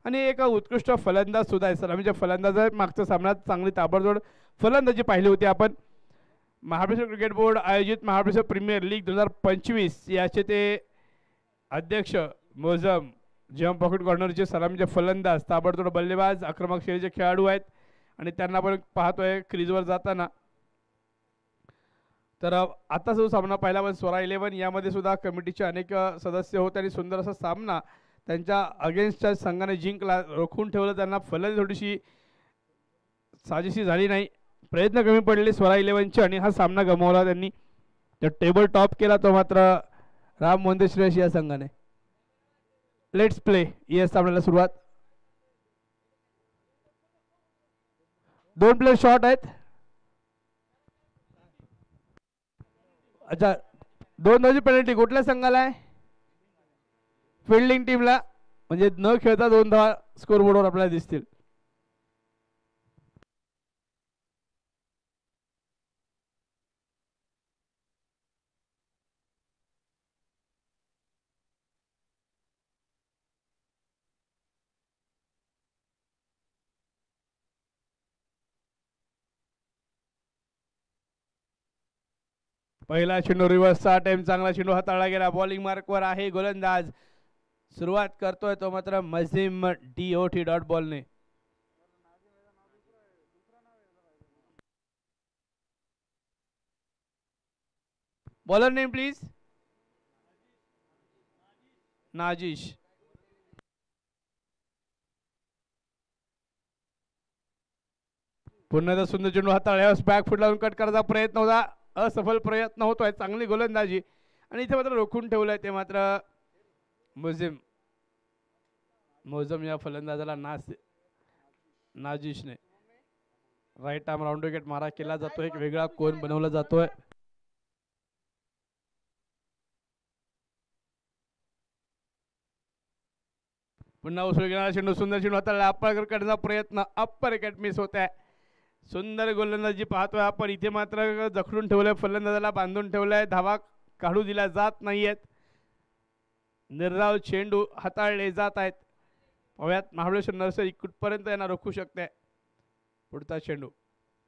आणि एक उत्कृष्ट फलंदाज सुद्धा आहे. सलामीच्या फलंदाज मागच्या सामन्यात चांगली ताबडतोब फलंदाजी पाहिली होती आपण. महाराष्ट्र क्रिकेट बोर्ड आयोजित महाराष्ट्र प्रीमियर लीग 2025 याचे ते अध्यक्ष मोझम जेव्हा पॉकेट कॉर्नरचे सलामीचे फलंदाज ताबडतोब बल्लेबाज आक्रमक शैलीचे खेळाडू आहेत आणि त्यांना आपण पाहतोय क्रीजवर जाताना. तर आता जो सामना पाहिला पण स्वरा 11 यामध्ये सुद्धा कमिटीचे अनेक सदस्य होते आणि सुंदर असा सामना त्यांच्या अगेन्स्टच्या संघाने जिंकला, रोखून ठेवलं. त्यांना फलंदाजी थोडीशी साजेशी झाली नाही, प्रयत्न कमी पडले स्वरा 11चे आणि हा सामना गमावला त्यांनी. तर टेबल टॉप केला तो मात्र राम मोहन श्रेयस या संघाने. लेट्स प्ले या सामन्याला सुरुवात. 2 प्लेयर शॉट आहेत. अच्छा, 2 धावांची पेनल्टी कुठल्या संघाला आहे? फिल्डिंग टीमला, म्हणजे न खेळता 2 धावा स्कोरबोर्डवर आपल्याला दिसतील. पहिला चेंडू रिव्हर्सचा टाइम, चांगला चेंडू हाताळला गेला. बॉलिंग मार्कवर आहे गोलंदाज, सुरुवात करतोय तो मात्र मझीम DOT डॉट बॉलने. Bowler name please. नाजिश. पुन्हा एकदा सुंदर चेंडू हाताळल्यावर बॅक फुट लावून कट करायचा प्रयत्न होता, असफल प्रयत्न होतोय. चांगली गोलंदाजी आणि इथे मात्र रोखून ठेवलंय ते मात्र मोझम या फलंदाजाला नाजिशने. राईट आर्म राऊंड विकेट मारा केला जातोय, एक वेगळा कोन बनवला जातोय. पुन्हा उसळी घेणारा चेंडू, सुंदर चेंडू हाताळला, अप्पर करण्याचा प्रयत्न, अप्पर विकेट मिस होत आहे. सुंदर गोलंदाजी पाहतोय आपण. इथे मात्र जखडून ठेवलंय, फलंदाजाला बांधून ठेवलंय, धावा काढू दिल्या जात नाहीयेत. निर्धाव चेंडू हाताळले जात आहेत. पाहूयात महाबळेश्वर नर्सरी कुठपर्यंत यांना रोखू शकते. पुढचा चेंडू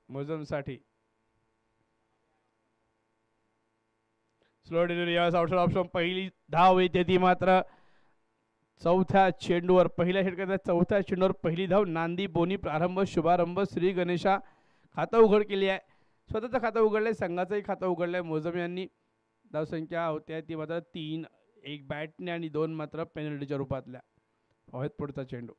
मोझमसाठी, स्लो डिलिव्हरी, यावेळेस आउटसाइड ऑप्शन. पहिली धाव येते ती मात्र चौथ्या चेंडूवर. पहिल्या षटकात चौथ्या चेंडूवर पहिली धाव. नांदी बोनी प्रारंभ शुभारंभ श्री गणेशा खातं उघड केली आहे. स्वतःचं खातं उघडलंय, संघाचंही खातं उघडलंय मोझम यांनी. धावसंख्या होत्या ती मात्र 3, 1 बॅटने आणि 2 मात्र पेनल्टीच्या रूपातल्या. पाहूयात पुढचा चेंडू.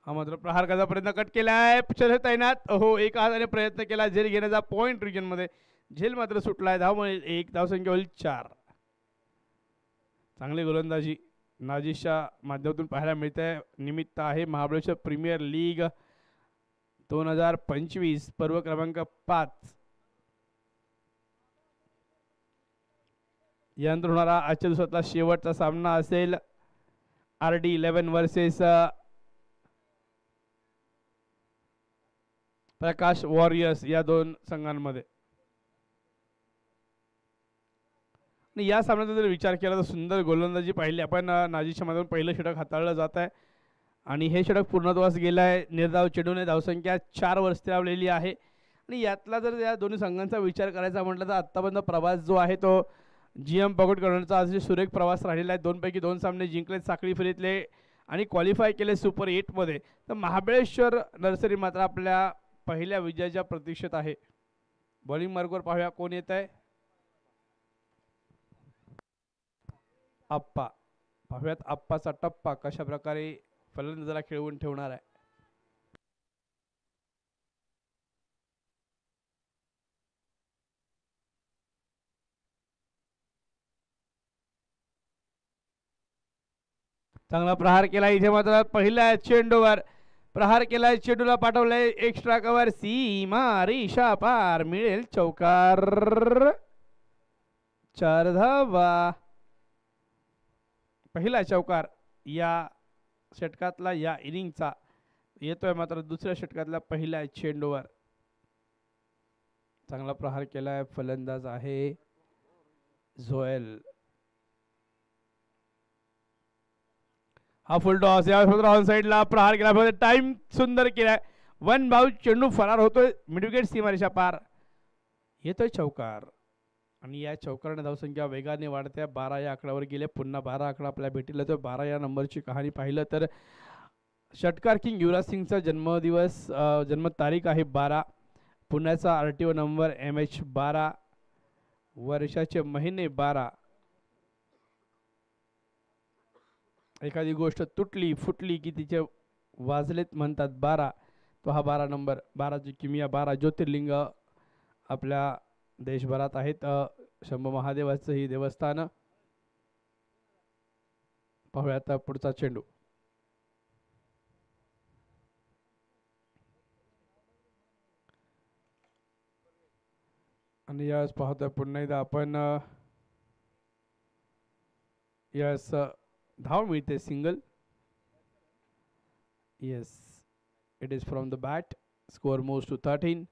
हा मात्र प्रहार करायचा प्रयत्न, कट केलाय, तैनात. हो, एक हाताने प्रयत्न केला झेल घेण्याचा पॉइंट रिजन मध्ये, झेल मात्र सुटलाय. धाव 1, धावसंख्या होईल 4. चांगली गोलंदाजी नाजिशच्या माध्यमातून पाहायला मिळते. निमित्त आहे महाबळेश्वर प्रीमियर लीग 2025 पर्व क्रमांक 5 यानंतर होणारा आजच्या दिवसातला शेवटचा सामना असेल RD11 वर्सेस प्रकाश वॉरियर्स या 2 संघांमध्ये. आणि या सामन्याचा जर विचार केला तर सुंदर गोलंदाजी पाहिली आपण. नाजिशच्या माध्यमातून पहिलं षटक हाताळलं जात आहे आणि हे षटक पूर्णत्वास गेलं आहे. निर्धाव चेंडूने धावसंख्या 4 वर स्थिरावलेली आहे. आणि यातला जर या दोन्ही संघांचा विचार करायचा म्हटलं तर आत्तापर्यंत प्रवास जो आहे तो GM पॉकेट कॉर्नरचा आज सुरेख प्रवास राहिलेला आहे. 2 पैकी 2 सामने जिंकले, साखळी फेरीतले आणि क्वालिफाय केले सुपर 8 मध्ये. तर महाबळेश्वर नर्सरी मात्र आपल्या पहिल्या विजयाच्या प्रतीक्षेत आहे. बॉलिंग मार्कवर पाहूया कोण येत आहे. आप्पा. पाहूयात आप्पाचा टप्पा कशा प्रकारे फलंदाजाला खेळवून ठेवणार आहे. चांगला प्रहार केला इथे मात्र पहिल्या चेंडूवर. प्रहार केला, चेंडूला पाठवलंय एक्स्ट्रा कव्हर, सीमा रेषा पार, मिळेल चौकार. 4 धावा. पहिला चौकार या षटकातला, या इनिंगचा येतोय मात्र दुसऱ्या षटकातल्या पहिल्या चेंडूवर. चांगला प्रहार केलाय, फलंदाज आहे झोएल. हा फुल टॉस या ऑन साईडला प्रहार केला, टाइम सुंदर केलाय. वन बाउल चेंडू फरार होतोय मिडविकेट सीमारेषा पार. येतोय चौकार आणि या चौकाराने धावसंख्या वेगाने वाढत्या. 12 या आकड्यावर गेले. पुन्हा 12 आकडा आपल्या भेटीला येतोय. 12 या नंबरची कहाणी पाहिलं तर षटकार किंग युवराज सिंगचा जन्मदिवस, जन्म तारीख आहे 12. पुण्याचा RTO नंबर MH12. वर्षाचे महिने 12. एखादी गोष्ट तुटली फुटली की तिचे वाजलेत म्हणतात 12. तो हा 12 नंबर. 12ची किमिया, 12 ज्योतिर्लिंग आपल्या देशभरात आहेत. शंभू महादेवाचं ही देवस्थान. पाहूया आता पुढचा चेंडू. आणि यावेळेस पाहतोय पुन्हा एकदा आपण यावेळेस धाव मिळते single. Yes, it is from the bat. Score moves to 13.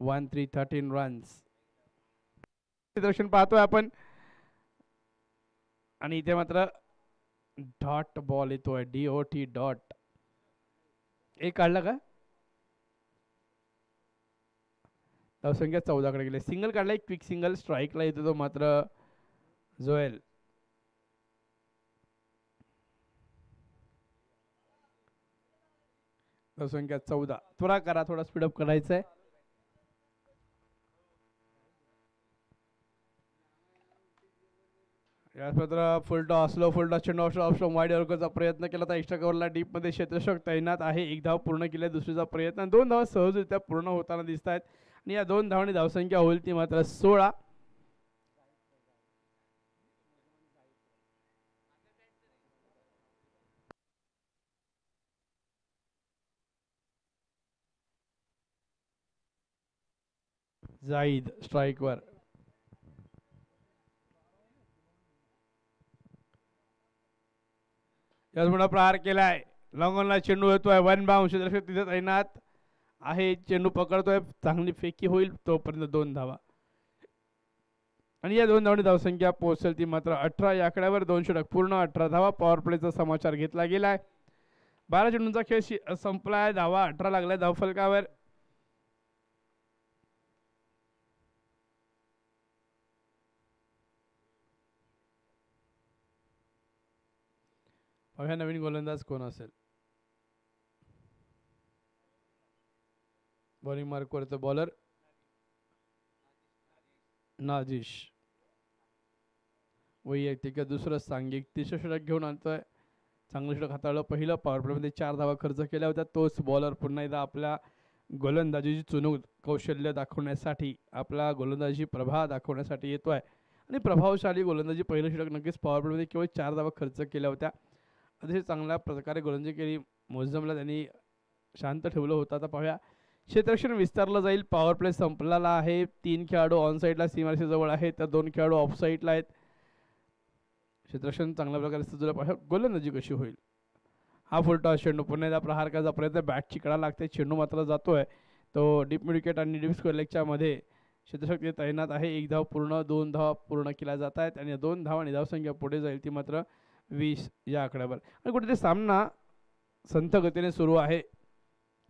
1-3, 13 runs. Darshan पाहतोय आपण आणि इथे मात्र डॉट बॉल येतोय. DOT dot. एक काढला का? धावसंख्या 14 कडे गेले. सिंगल काढला, एक क्विक सिंगल. स्ट्राईकला येतो तो मात्र जोएल. धावसंख्या 14. थोडा करा, थोडा स्पीडअप करायचा आहे. याच मात्र फुल टॉस, स्लो फुल टॉस चेंडू ऑफ वाईड अर्कचा प्रयत्न केला तर एक्स्ट्रा कव्हरला डीप मध्ये क्षेत्ररक्षक तैनात आहे. एक धाव पूर्ण केली, दुसरीचा प्रयत्न. 2 धावा सहजरित्या पूर्ण होताना दिसत आहेत आणि या 2 धावांनी धावसंख्या होईल ती मात्र 16. जाईद स्ट्राईकवर. याच मोठा प्रहार केलाय. लॉंगॉनला चेंडू येतोय. 1 बाउंस. क्षेत्ररक्षक तिथे तैनात आहे. चेंडू पकडतोय, चांगली फेकी होईल. तोपर्यंत 2 धावा आणि या 2 धावांनी धावसंख्या पोहोचेल ती मात्र 18 या आकड्यावर. 2 षटक पूर्ण, 18 धावा. पॉवर प्लेचा समाचार घेतला गेलाय. 12 चेंडूंचा खेळ संपलाय. धावा 18 लागलाय धावफलकावर. पाहूया नवीन गोलंदाज कोण असेल. बॉलिंग मार्क वरचा बॉलर नाजिश. वैयक्तिक दुसरं सांघिक 30 षटक घेऊन आणतोय. चांगलं षटक हाताळलं. पहिलं पॉवर प्लेमध्ये 4 धावा खर्च केल्या होत्या. तोच बॉलर पुन्हा एकदा आपल्या गोलंदाजीची चुनूक कौशल्य दाखवण्यासाठी, आपला गोलंदाजी प्रभाव दाखवण्यासाठी येतोय आणि प्रभावशाली गोलंदाजी. पहिलं षटक नक्कीच पॉवर प्लेमध्ये केवळ 4 धावा खर्च केल्या होत्या. अतिशय चांगल्या प्रकारे गोलंदाजी केली. मोझमला त्यांनी शांत ठेवलं होतं. आता पाहूया क्षेत्ररक्षण विस्तारलं जाईल. पॉवर प्ले संपलेला आहे. 3 खेळाडू ऑन साईडला सीमारेषेजवळ आहेत तर 2 खेळाडू ऑफ साईडला आहेत. क्षेत्ररक्षण चांगल्या प्रकारे सजवलं. पाहिजे गोलंदाजी कशी होईल. हा फुल टॉस चेंडू पुन्हा एकदा प्रहार करायचा प्रयत्न. बॅटची कडा लागते. चेंडू मात्र जातोय तो डीप मिड विकेट आणि डीप स्क्वेअर लेगच्या मध्ये. क्षेत्ररक्षक तैनात आहे. 1 धाव पूर्ण, 2 धावा पूर्ण केल्या जात आहेत आणि 2 धावा आणि धावसंख्या पुढे जाईल ती मात्र 20 या आकड्यावर. आणि कुठेतरी सामना संथ गतीने सुरू आहे.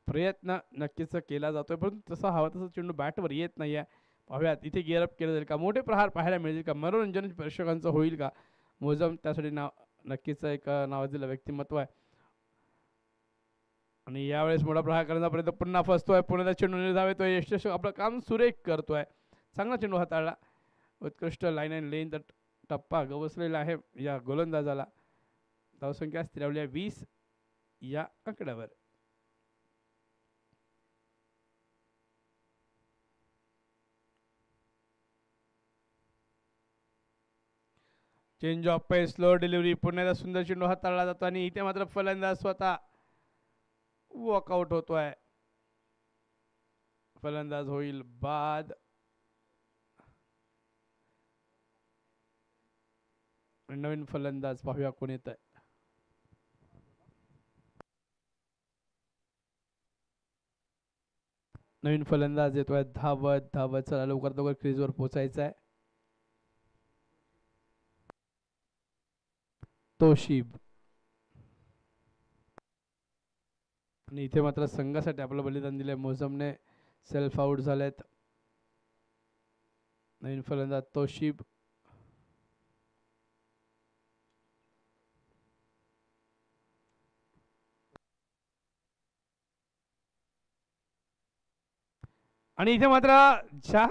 प्रयत्न नक्कीच केला जातोय पण तसा हवा तसा चेंडू बॅटवर येत नाही आहे. पाहूयात इथे गिअरअप केलं जाईल का, मोठे प्रहार पाहायला मिळतील का, मनोरंजन प्रेक्षकांचं होईल का. मोझम त्यासाठी नक्कीच एक नावाजलेलं व्यक्तिमत्व आहे आणि यावेळेस मोठा प्रहार करण्याचा प्रयत्न पुन्हा फसतोय. पुन्हा चेंडू निर्धावतोय. यशस्वी आपलं काम सुरेख करतोय. चांगला चेंडू हाताळला. उत्कृष्ट लाईन अँड लेन टप्पा गवसलेला आहे या गोलंदाजाला. धावसंख्या स्थिरावली आहे 20 या आकड्यावर. Change of pace, slow delivery. पुन्हा सुंदर चेंडू हाताळला जातो आणि इथे मात्र फलंदाज स्वतः वॉकआउट होतोय. फलंदाज होईल बाद. नवीन फलंदाज पाहूया कोण येत आहे. नवीन फलंदाज येतोय. धावत धावत चला लवकर लवकर क्रीजवर पोहोचायचं आहे. तोशिब. आणि इथे मात्र संघासाठी आपलं बलिदान दिलंय मोझमने. सेल्फ आउट झालेत. नवीन फलंदाज तोशिब. आणि इथे मात्र ज्या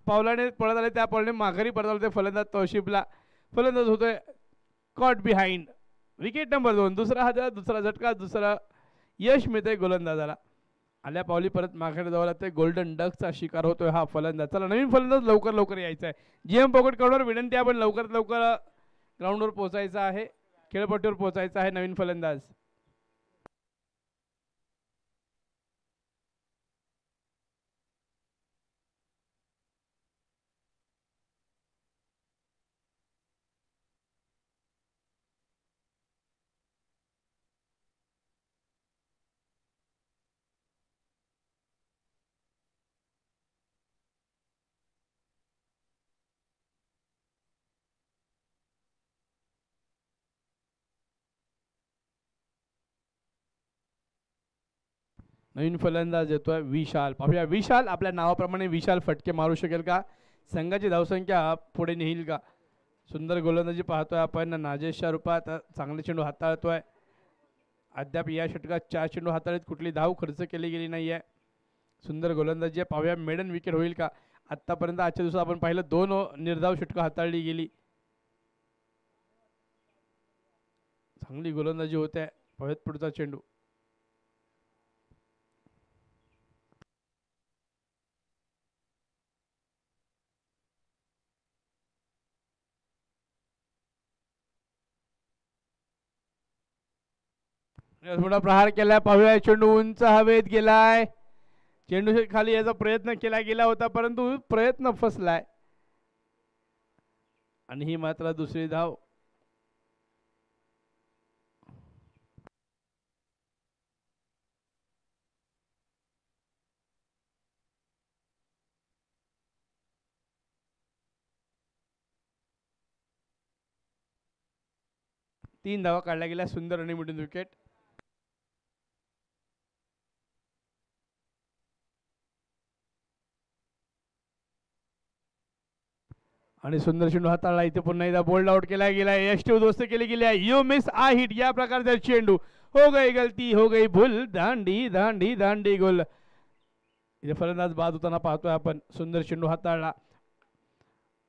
पावलाने पळत आले त्या पावलाने माघारी परत आले फलंदाज तौशिबला. फलंदाज होतोय कॉट बिहाइंड. Wicket number 2. दुसरा हात, दुसरा झटका, दुसरा यश मिळतंय गोलंदाजाला. आल्या पावली परत माघारी जावं लागतंय. गोल्डन डकचा शिकार होतोय हा फलंदाज. चला नवीन फलंदाज लवकर लवकर यायचा आहे. जीएम पॉकेट कडवर विनंती आपण लवकरात लवकर ग्राउंडवर पोहोचायचं आहे, खेळपट्टीवर पोहोचायचं आहे. नवीन फलंदाज नवीन फलंदाज येतोय विशाल. पाहूया विशाल आपल्या नावाप्रमाणे विशाल फटके मारू शकेल का, संघाची धावसंख्या पुढे नेईल का. सुंदर गोलंदाजी पाहतोय आपण नाजेशच्या रूपात. चांगले चेंडू हाताळतोय. अद्याप या षटकात 4 चेंडू हाताळीत कुठली धाव खर्च केली गेली नाहीये. सुंदर गोलंदाजी. पाहूया मेडन विकेट होईल का. आतापर्यंत आजच्या दिवसात आपण पाहिलं 2 निर्धाव षटकं हाताळली गेली. चांगली गोलंदाजी होते. पाहूयात पुढचा चेंडू. थोडा प्रहार केलाय. पाहूया चेंडू उंच हवेत गेलाय. चेंडू खाली याचा प्रयत्न केला गेला होता परंतु प्रयत्न फसलाय. आणि ही मात्र दुसरी धाव. तीन धावा काढल्या गेल्या. सुंदर आणि मिडून विकेट. आणि सुंदर चेंडू हाताळला. इथे पुन्हा एकदा बोल्ड आउट केला गेला. यष्टी उद्ध्वस्त केली गेली आहे. यू मिस आ हिट या प्रकारचा चेंडू. हो गई गलती, हो गई भूल. दांडी दांडी दांडी गोल. इथे फलंदाज बाद होताना पाहतोय आपण. सुंदर चेंडू हाताळला.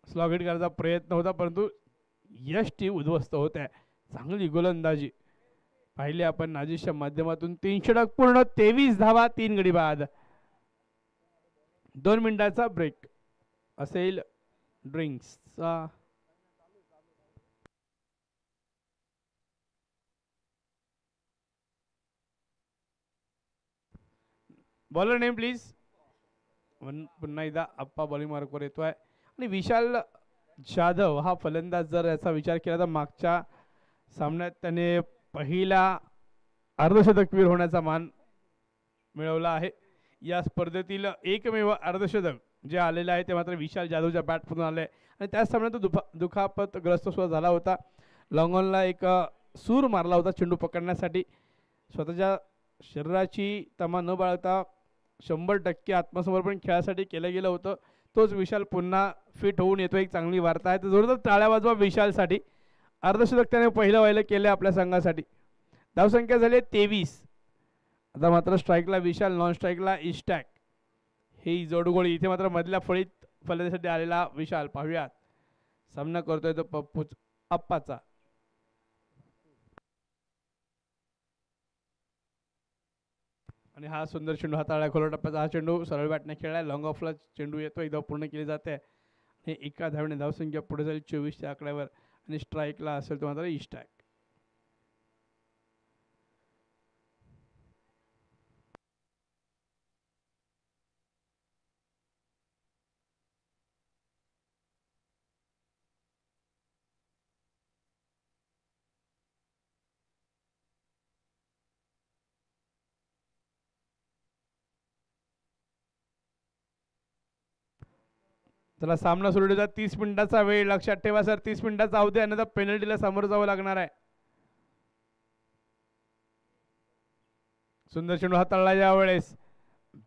स्लॉग हिट करायचा प्रयत्न होता परंतु यष्टी उद्ध्वस्त होत आहे. चांगली गोलंदाजी पाहिली आपण नाजीशच्या माध्यमातून. 3 षटक पूर्ण, 23 धावा, 3 गडी बाद. 2 मिनिटाचा ब्रेक असेल ड्रिंक्सचा. Bowler name please. पुन्हा एकदा अप्पा बॉलिंग मार्कवर येतोय. आणि विशाल जाधव हा फलंदाज जर याचा विचार केला तर मागच्या सामन्यात त्याने पहिला अर्धशतकवीर होण्याचा मान मिळवला आहे. या स्पर्धेतील एकमेव अर्धशतक जे आलेलं आहे ते मात्र विशाल जाधवच्या बॅटमधून आले. आणि त्याच सामन्यात तो दुखापतग्रस्त सुद्धा झाला होता. लॉंग ऑनला एक सूर मारला होता चेंडू पकडण्यासाठी. स्वतःच्या शरीराची तमा न बाळगता 100% आत्मसमर्पण खेळासाठी केलं गेलं होतं. तोच विशाल पुन्हा फिट होऊन येतो. एक चांगली वार्ता आहे. तर जोरदार टाळ्या वाजवा विशालसाठी. अर्धशतक त्याने पहिलं व्हायला केलं आपल्या संघासाठी. धावसंख्या झाली 23. आता मात्र स्ट्राईकला विशाल, नॉन स्ट्राईकला इस्टॅक. ही जोडगोळी. इथे मात्र मधल्या फळीत फलंदाजीसाठी आलेला विशाल. पाहूयात सामना करतोय तो पप्पू अप्पाचा. आणि हा सुंदर चेंडू हाताळला. खोला टप्प्याचा हा चेंडू सरळ बॅटने खेळलाय. लॉंग ऑफला चेंडू येतो. एकदा पूर्ण केली जाते. हे एका धावने धावसंख्या पुढे जाईल 24च्या आकड्यावर. आणि स्ट्राईकला असेल तो मात्र इस्टॅक. चला सामना सुरू होता. 30 मिनिटाचा वेळ लक्षात ठेवा सर. 30 मिनिटाचा अवधी आणि पेनल्टीला सामोरं जावं लागणार आहे. सुंदर चेंडू हाताळला यावेळेस.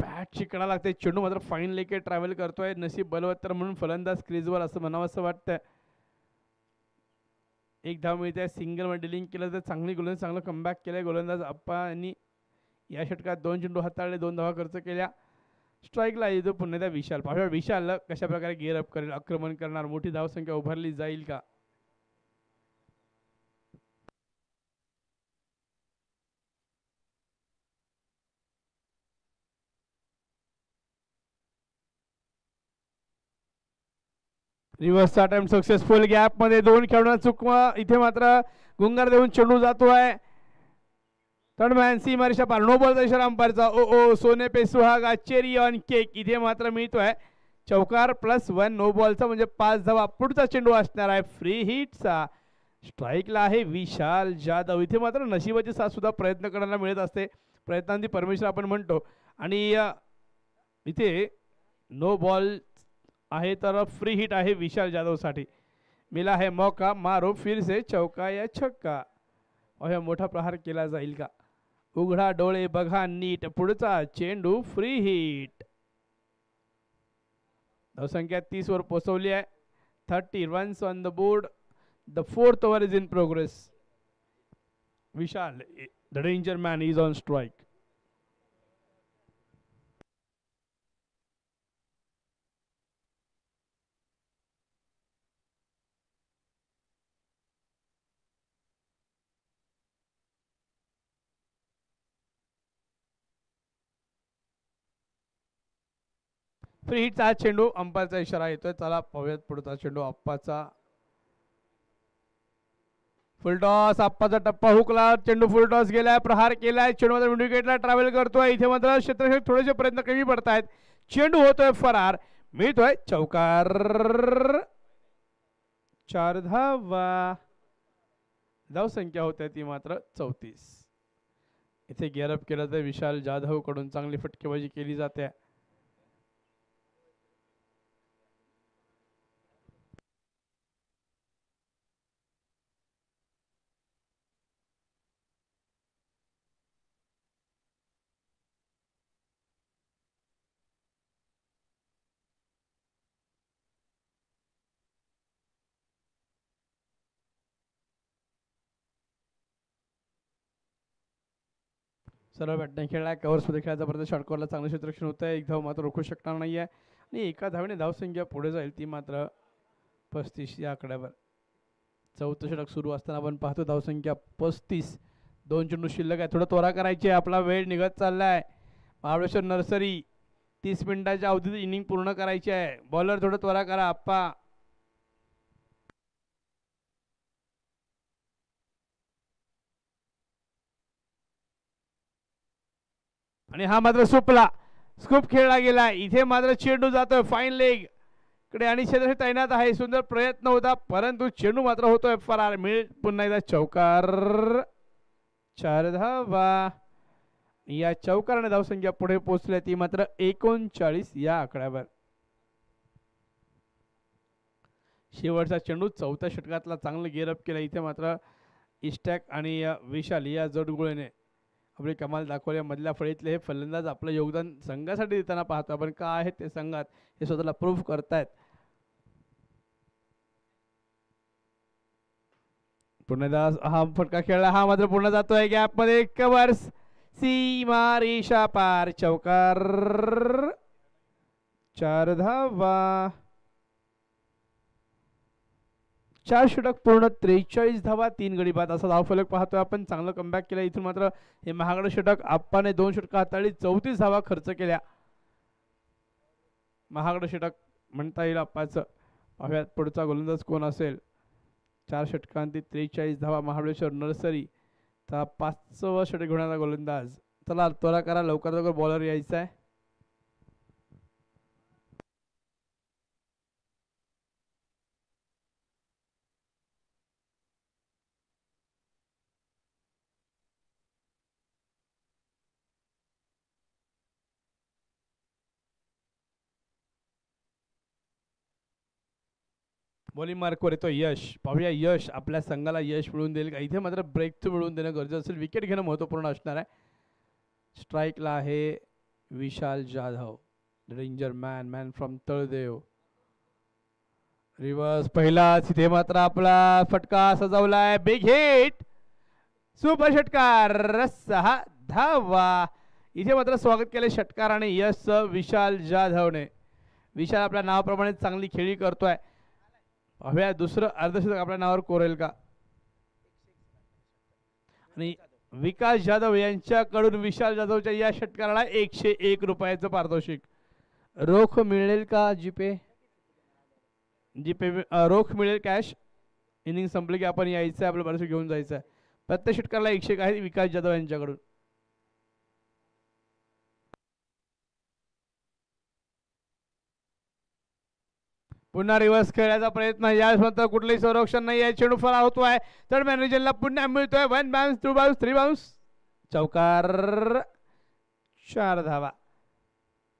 बॅट चिकडा लागते. चेंडू मात्र फाईन लेके ट्रॅव्हल करतोय. नशीब बलवत्तर म्हणून फलंदाज क्रीजवर असं म्हणावं असं वाटतं. एक धाव मिळते. सिंगल मध्ये डिलिंग केलं तर चांगली गोलंदाज चांगलं कमबॅक केलंय गोलंदाज अप्पा यांनी. या षटकात 2 चेंडू हाताळले, 2 धावा खर्च केल्या. स्ट्राईकला येतो पुन्हा एकदा विशाल. पाहूया विशाल कशा प्रकारे गिअर अप करेल, आक्रमण करणार, मोठी धावसंख्या उभारली जाईल का. रिव्हर्सचा अटेम्प्ट सक्सेसफुल. गॅप मध्ये 2 खेळणार चुकवा. इथे मात्र गुंगार देऊन चेंडू जातोय. थर्ड मॅन सी मारिशा पार. नो बॉलचा इशारा अंपायरचा. ओ ओ सोने पे सुहागा, चेरी ऑन केक. इथे मात्र मिळतोय चौकार +1. नो बॉलचा म्हणजे 5 धावा. पुढचा चेंडू असणार आहे फ्री हिटचा. स्ट्राईकला आहे विशाल जाधव. इथे मात्र नशिबाची साथ सुद्धा प्रयत्न करायला मिळत असते. प्रयत्नांची परमेश्वर आपण म्हणतो. आणि इथे नो बॉल आहे तर फ्री हिट आहे विशाल जाधव साठी. मिला है मौका, मारो फिर से चौका या छक्का. अहो मोठा प्रहार केला जाईल का. उघडा डोळे बघा नीट, पुढचा चेंडू फ्री हिट. धावसंख्या 30 वर पोहोचवली आहे. 30 runs on the board. The 4th over is in progress. Vishal the danger man is on strike. Free हिटचा चेंडू, अंपायरचा इशारा येतोय. चला पाहूयात पुढचा चेंडू अप्पाचा. फुलटॉस, आप्पाचा टप्पा हुकला. चेंडू फुलटॉस गेलाय, प्रहार केलाय. चेंडू मात्र विकेटला ट्रॅव्हल करतोय. इथे मात्र क्षेत्ररक्षक थोडेसे प्रयत्न कमी पडतायत. चेंडू होतोय फरार, मिळतोय चौकार. 4 धावा. धावसंख्या होत्या ती मात्र 34. इथे गिअरअप केलं तर विशाल जाधव कडून चांगली फटकेबाजी केली जाते. सर्व बॅटने खेळला. कव्हर्समध्ये खेळायचा प्रयत्न. षटकावरला चांगलं क्षेत्ररक्षण होतं आहे. एक धाव मात्र रोखू शकणार नाही आहे. आणि एका धावेने धावसंख्या पुढे जाईल ती मात्र 35 या आकड्यावर. 4थं षटक सुरू असताना आपण पाहतो धावसंख्या 35. 2 चेंडू शिल्लक आहे. थोडं त्वरा करायची आहे. आपला वेळ निघत चाललाय. महाबळेश्वर नर्सरी 30 मिनिटाच्या अवधीत इनिंग पूर्ण करायची आहे. बॉलर थोडं त्वरा करा आप्पा. आणि हा मात्र सुपला. स्कूप खेळला गेला. इथे मात्र चेंडू जातोय फाईन लेग कडे आणि क्षेत्र तैनात आहे. सुंदर प्रयत्न होता परंतु चेंडू मात्र होतोय फरार. मिळेल पुन्हा एकदा चौकार. 4 धावा. या चौकाराने धावसंख्या पुढे पोहोचल्या ती मात्र 39 या आकड्यावर. शेवटचा चेंडू 4थ्या षटकातला चांगलं गिअरअप केला. इथे मात्र इस्टॅक आणि विशाल या जोडगोळीने आपली कमाल दाखवल्या. मधल्या फळीतले हे फलंदाज आपलं योगदान संघासाठी देताना पाहतो आपण. का आहेत ते संघात हे स्वतःला प्रूव्ह करतायत. पुन्हा हा फटका खेळला. हा मात्र पुन्हा जातोय गॅप मध्ये. कव्हर्स सीमा रेषा पार. चौकार. 4 धावा. 4 षटक पूर्ण 43 धावा, 3 गडी बाद असा धावफलक पाहतोय आपण. चांगलं कमबॅक केलं. इथून मात्र हे महागडं षटक आप्पाने 2 षटक हाताळली, 34 धावा खर्च केल्या. महागडं षटक म्हणता येईल आप्पाचं. पाहूयात पुढचा गोलंदाज कोण असेल. 4 षटकांती 43 धावा. महाबळेश्वर नर्सरी तर 5वा षटक घेणारा गोलंदाज. चला त्वरा करा, लवकर लवकर बॉलर यायचा आहे. बॉलिंग मार्कवर येतो यश. पाहूया यश आपल्या संघाला यश मिळवून देईल का. इथे मात्र ब्रेक थ्रू मिळवून देणं गरजेचं असेल. विकेट घेणं महत्त्वपूर्ण असणार आहे. स्ट्राईकला आहे Vishal Jadhav, danger man from Taldev. Reverse पहिला, तिथे मात्र आपला फटका सजवलाय. बिग हिट, सुपर षटकार, 6 धावा. इथे मात्र स्वागत केले षटकार आणि यश विशाल जाधवने. विशाल आपल्या नावाप्रमाणे चांगली खेळी करतोय. पाहूया दुसरं अर्धशतक आपल्या नावावर कोरेल का. आणि विकास जाधव यांच्याकडून विशाल जाधवच्या या षटकाराला 101 रुपयाचं पारितोषिक. रोख मिळेल का? जीपे रोख मिळेल, कॅश. इनिंग संपली की आपण यायचं, आपलं पारितोषिक घेऊन जायचं. प्रत्येक षटकाराला 101 आहे विकास जाधव यांच्याकडून. पुन्हा रिव्हर्स खेळायचा प्रयत्न. यानंतर कुठलंही संरक्षण नाही आहे. चेंडू फरार होतोय. तर मॅनेजरला पुन्हा मिळतोय 1 बाउन्स, 2 बाउन्स, 3 बाउन्स. चौकार, 4 धावा.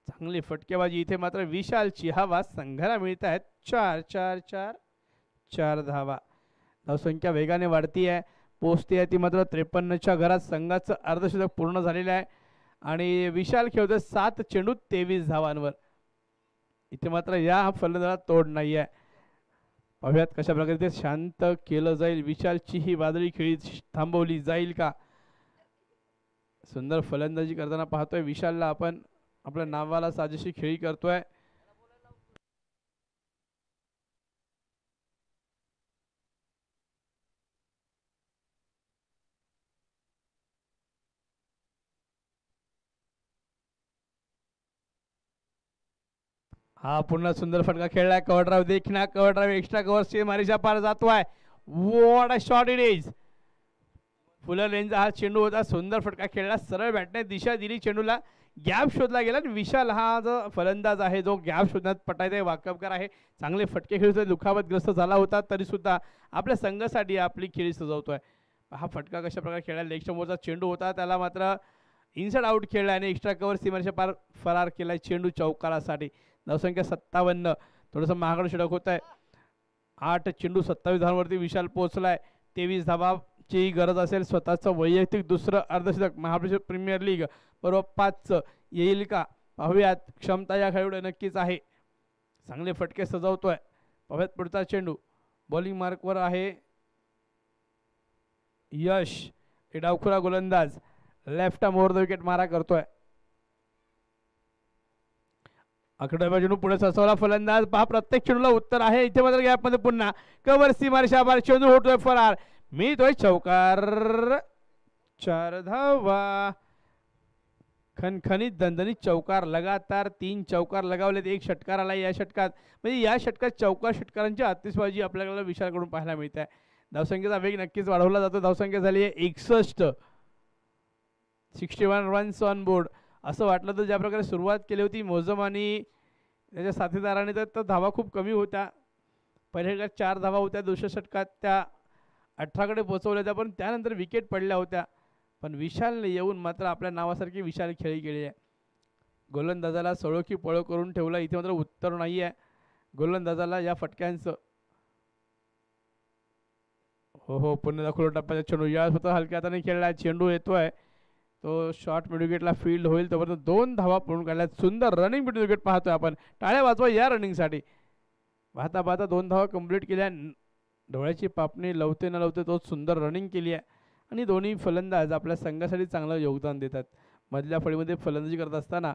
चांगली फटकेबाजी इथे मात्र विशालची हवा. संघाला मिळत आहेत 4 धावा. धावसंख्या वेगाने वाढती आहे, पोहोचते आहे ती मात्र 53च्या घरात. संघाचं अर्धशतक पूर्ण झालेलं आहे आणि विशाल खेळतोय 7 चेंडू 23 धावांवर. इथे मात्र या फलंदाजाला तोड नाही आहे. पाहूयात कशा प्रकारे ते शांत केलं जाईल. विशालची ही वादळी खेळी थांबवली जाईल का? सुंदर फलंदाजी करताना पाहतोय विशालला आपण. आपल्या नावाला साजेशी खेळी करतोय. हा पुन्हा सुंदर फटका खेळलाय. कव्हर ड्राइव्ह देखना, कव्हर ड्राइव्ह एक्स्ट्रा कव्हर से मारीच्या पार जातोय. What a shot it is. Fuller लेनचा हा चेंडू होता. सुंदर फटका खेळला. सरळ बॅटने दिशा दिली चेंडूला. गॅप शोधला गेला. विशाल हा जो फलंदाज आहे, जो गॅप शोधण्यात पटायचा वाकबगार आहे. चांगले फटके खेळतोय. दुखापतग्रस्त झाला होता तरी सुद्धा आपल्या संघासाठी आपली खेळी सजवतोय. हा फटका कशा प्रकारे खेळला. लेग स्टंपवरचा चेंडू होता, त्याला मात्र इनसाइड आउट खेळला आणि एक्स्ट्रा कव्हर सीमारेषेच्या पार फरार केलाय चेंडू चौकारासाठी. धावसंख्या 57. थोडंसं महागडं षटक होत आहे. 8 चेंडू 27 धावांवरती विशाल पोहोचलाय. 23 धावाची गरज असेल. स्वतःचं वैयक्तिक दुसरं अर्धशतक महाराष्ट्र प्रीमियर लीग बरोबर 5 येईल का? पाहूयात. क्षमता या खेळाडूला नक्कीच आहे. चांगले फटके सजवतोय. पाहूयात पुढचा चेंडू. बॉलिंग मार्कवर आहे यश. हे डावखुरा गोलंदाज left arm over the wicket मारा करतोय. आकडे बाजूने पुढे ससवला फलंदाज. पहा प्रत्येक चेंडूला उत्तर आहे. इथे मात्र गॅप मध्ये पुन्हा कव्हर सीमारेषा बार चेंडू होतोय फरार. मिळतोय चौकार, 4 धावा. खणखणीत दणदणीत चौकार. लगातार 3 चौकार लगावलेत. 1 षटकार आला या षटकात. म्हणजे या षटकात चौकार षटकारांची आतिषबाजी आपल्याला विशालकडून पाहायला मिळते. धावसंख्येचा वेग नक्कीच वाढवला जातो. धावसंख्या झाली आहे 61. 61 रन्स ऑन बोर्ड. असं वाटलं तर ज्या प्रकारे सुरुवात केली होती मोजम आणि त्याच्या साथीदाराने, तर धावा खूप कमी होत्या. पहिल्या षटकात 4 धावा होत्या. दुसऱ्या षटकात त्या 18कडे पोहोचवल्या होत्या, पण त्यानंतर विकेट पडल्या होत्या. पण विशालने येऊन मात्र आपल्या नावासारखी विशाल खेळी केली आहे. गोलंदाजाला सळो की पळो करून ठेवला. इथे मात्र उत्तर नाही आहे गोलंदाजाला या फटक्यांचं. हो पुन्हा दाखवलं टप्प्याचा चेंडू. या स्वतः हलक्या हाताने खेळला. चेंडू येतोय तो शॉर्ट मिड विकेटला फील्ड होईल तोपर्यंत 2 धावा पळून काढल्यात. सुंदर रनिंग मिड विकेट पाहतोय आपण. टाळ्या वाजवा या रनिंगसाठी. पाहता पाहता 2 धावा कंप्लीट केल्या. डोळ्याची पापणी लवते न लवते तो सुंदर रनिंग केली आहे. आणि दोन्ही फलंदाज आपल्या संघासाठी चांगलं योगदान देतात. मधल्या फळीमध्ये फलंदाजी करत असताना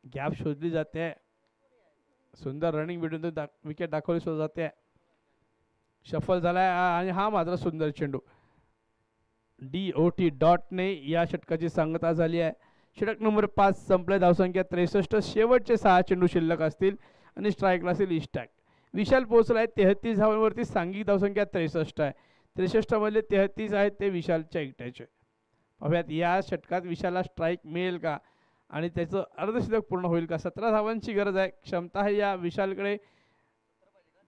गॅप शोधली जाते. सुंदर रनिंग मिडून विकेट दाखवली सुद्धा जाते. शफल झालाय आणि हा मात्र सुंदर चेंडू. DOT डॉटने या षटकाची सांगता झाली आहे. षटक नंबर 5 संपले. धावसंख्या 63. शेवटचे 6 चेंडू शिल्लक असतील आणि स्ट्राईकला असेल इस्टॅक. विशाल पोहोचला आहे 33 धावांवरती. सांघिक धावसंख्या 63 आहे. 63 मधले 33 आहेत ते विशालच्या एकट्याचे. पाहूयात या षटकात विशालला स्ट्राईक मिळेल का आणि त्याचं अर्धशतक पूर्ण होईल का. 17 धावांची गरज आहे. क्षमता आहे या विशालकडे.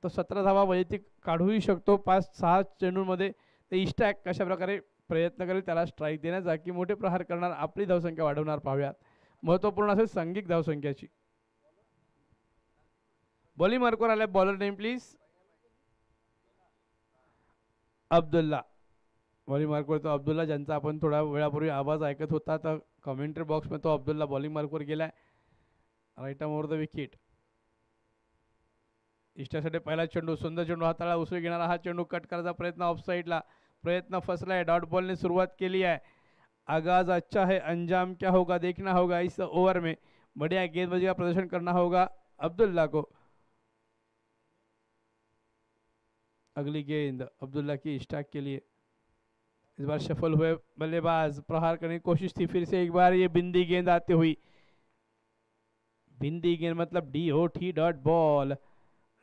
तो 17 धावा वैयक्तिक काढूही शकतो 5-6 चेंडूंमध्ये. ते इस्टॅक कशा प्रकारे प्रयत्न करेल त्याला स्ट्राईक देण्याचा की मोठे प्रहार करणार, आपली धावसंख्या वाढवणार. पाहूयात. महत्त्वपूर्ण असेल सांघिक धावसंख्याची. बॉलिंग मार्कवर आलाय. Bowler name please. Abdullah. Bowling मार्कवर तो अब्दुल्ला, ज्यांचा आपण थोड्या वेळापूर्वी आवाज ऐकत होता, तर कमेंट्री बॉक्समध्ये तो अब्दुल्ला बॉलिंग मार्कवर गेलाय. Right arm over the wicket. इष्टासाठी पहिला चेंडू, सुंदर चेंडू हाताळा उसळी घेणारा हा चेंडू कट करायचा प्रयत्न ऑफ साईडला, प्रयत्न फसलाय. डॉट बॉलने सुरुवात केली आहे. आगाज अच्छा है, अंजाम क्या होगा देखना होगा इस ओवर में. बढ़िया गेंदबाजी का प्रदर्शन करना होगा अब्दुल्ला को. अगली गेंद अब्दुल्ला की स्टैक के लिए. इस बार सफल हुए बल्लेबाज, प्रहार करने की कोशिश थी, फिर से एक बार ये बिंदी गेंद आती हुई. बिंदी गेंद मतलब DOT डॉट बॉल.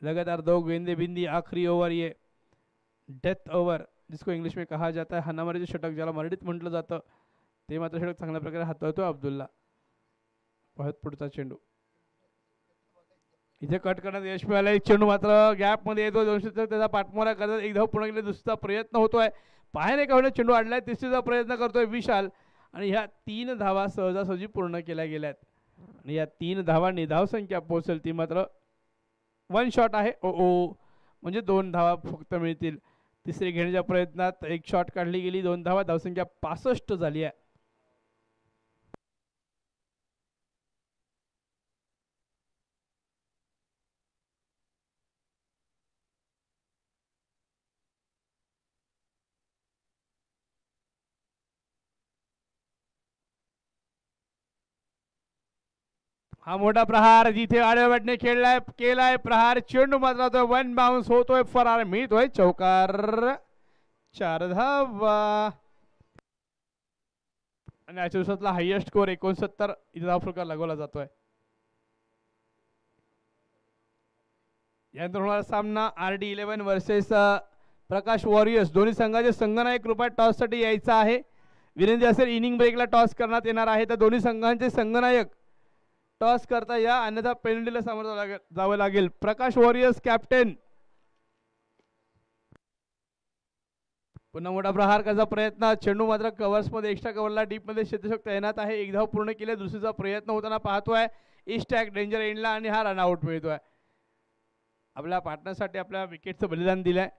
लगातार 2 गेंदे बिंदी. आखरी ओव्हर ये डेथ ओव्हर जिसको इंग्लिश में कहा जाता है, हाणामारीचे षटक ज्याला मराठीत म्हटलं जातं, ते मात्र षटक चांगल्या प्रकारे हाताळतो अब्दुल्ला. परत पुढचा चेंडू इथे कट करण्यात यश मिळालं. एक चेंडू मात्र गॅप मध्ये येतो. 200 त्याचा पाठमारा करतात. एक धाव पूर्ण केली. दुसरा प्रयत्न होतोय. पायाने काढून चेंडू अडलाय. तिसरीचा प्रयत्न करतोय विशाल आणि ह्या 3 धावा सहजासहजी पूर्ण केल्या गेल्यात आणि या 3 धावांनी धावसंख्या पोहोचेल ती मात्र 1 शॉट आहे. ओ म्हणजे 2 धावा फक्त मिळतील. तिसरी घेण्याच्या प्रयत्नात एक शॉट काढली गेली, 2 धावा. धावसंख्या 65 झाली आहे. हा मोठा प्रहार जिथे आडव्या बॅटने खेळलाय केलाय प्रहार. चेंडू मात्र तो 1 बाउन्स होतोय. फरार मिळतोय. चौकार. 4 धावा आणि आजच्या दिवसातला हायएस्ट स्कोर 69 इथे धाव फलक लागवला जातोय. यानंतर होणारा सामना RD11 वर्सेस प्रकाश वॉरियर्स. दोन्ही संघाचे संघनायक रूपात टॉस साठी यायचा आहे. विनंती असेल इनिंग ब्रेकला टॉस करण्यात येणार आहे, तर दोन्ही संघांचे संघनायक टॉस करता या, अन्यथा पेनल्टीला सामोरं जावं लागेल. प्रकाश वॉरियर्स कॅप्टन. पुन्हा मोठा प्रहार करायचा प्रयत्न. चेंडू मात्र कव्हर्स मध्ये, एक्स्ट्रा कव्हरला डीप मध्ये क्षेत्ररक्षक तैनात आहे. एक धाव पूर्ण केले. दुसरीचा प्रयत्न होताना पाहतोय. इस्टॅक डेंजर एंडला आणि हा रनआउट मिळतोय. आपल्या पार्टनरसाठी आपल्या विकेटचं बलिदान दिलंय.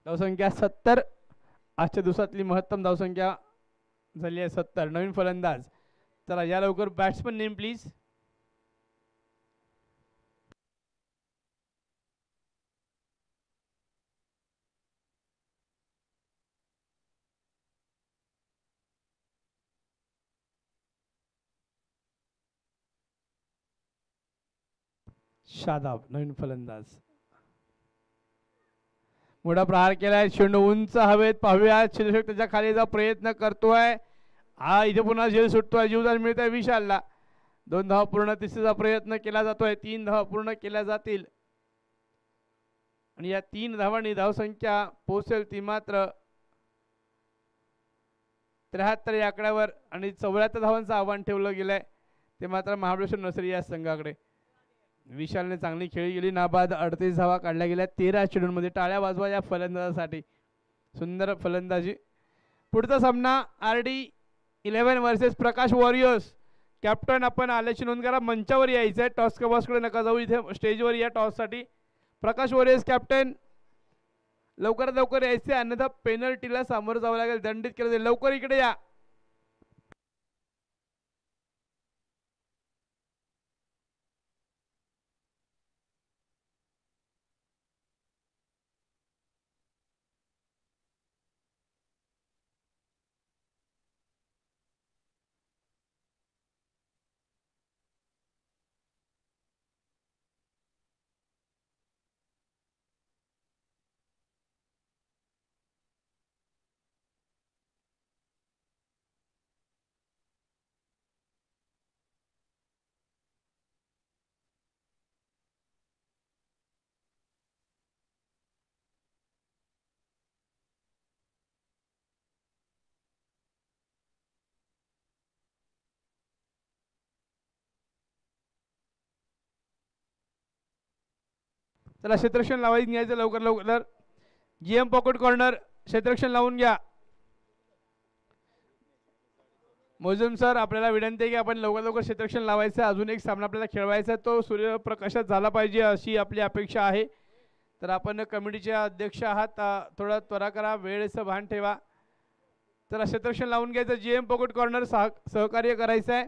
धावसंख्या 70. आजच्या दिवसातली महत्तम धावसंख्या झाली आहे 70. नवीन फलंदाज. चला या लवकर बॅट्समन नेम प्लीज. शादाब नवीन फलंदाज. मोठा प्रहार केलाय. चेंडू उंच हवेत. पाहूया क्षेत्ररक्षक त्याच्या खाली जा प्रयत्न करतोय. हा इथे पुन्हा झेल सुटतोय. जीवदान मिळतोय विशालला. 2 धावा पूर्ण. तिसरीचा प्रयत्न केला जातोय. 3 धावा पूर्ण केल्या जातील आणि या 3 धावांनी धावसंख्या पोहोचेल ती मात्र 73 या आकड्यावर आणि 74 धावांचं आव्हान ठेवलं गेलंय ते मात्र महाबळेश्वर नर्सरी या संघाकडे. विशालने चांगली खेळी गेली. नाबाद 38 धावा काढल्या गेल्या 13 चेंडूंमध्ये. टाळ्या वाजवा या फलंदाजासाठी. सुंदर फलंदाजी. पुढचा सामना RD11 वर्सेस प्रकाश वॉरियर्स. कॅप्टन आपण आल्याची नोंद करा. मंचावर यायचं आहे. टॉस कबॉसकडे नका जाऊ. इथे स्टेजवर या टॉससाठी. प्रकाश वॉरियर्स कॅप्टन लवकरात लवकर यायचे, अन्यथा पेनल्टीला सामोरं जावं लागेल. दंडित केलं जाईल. लवकर इकडे या. चला क्षेत्ररक्षण लावायचं घ्यायचं लवकर लवकर. GM पॉकेट कॉर्नर क्षेत्ररक्षण लावून घ्या. मोजूम सर आपल्याला विनंती आहे की आपण लवकर लवकर क्षेत्ररक्षण लावायचं. अजून एक सामना आपल्याला खेळवायचा, तो सूर्यप्रकाशात झाला पाहिजे अशी आपली अपेक्षा आहे. तर आपण कमिटीचे अध्यक्ष आहात, थोडा त्वरा करा, वेळेचं भान ठेवा. तर क्षेत्ररक्षण लावून घ्यायचं. GM पॉकेट कॉर्नर सहकार्य करायचं आहे.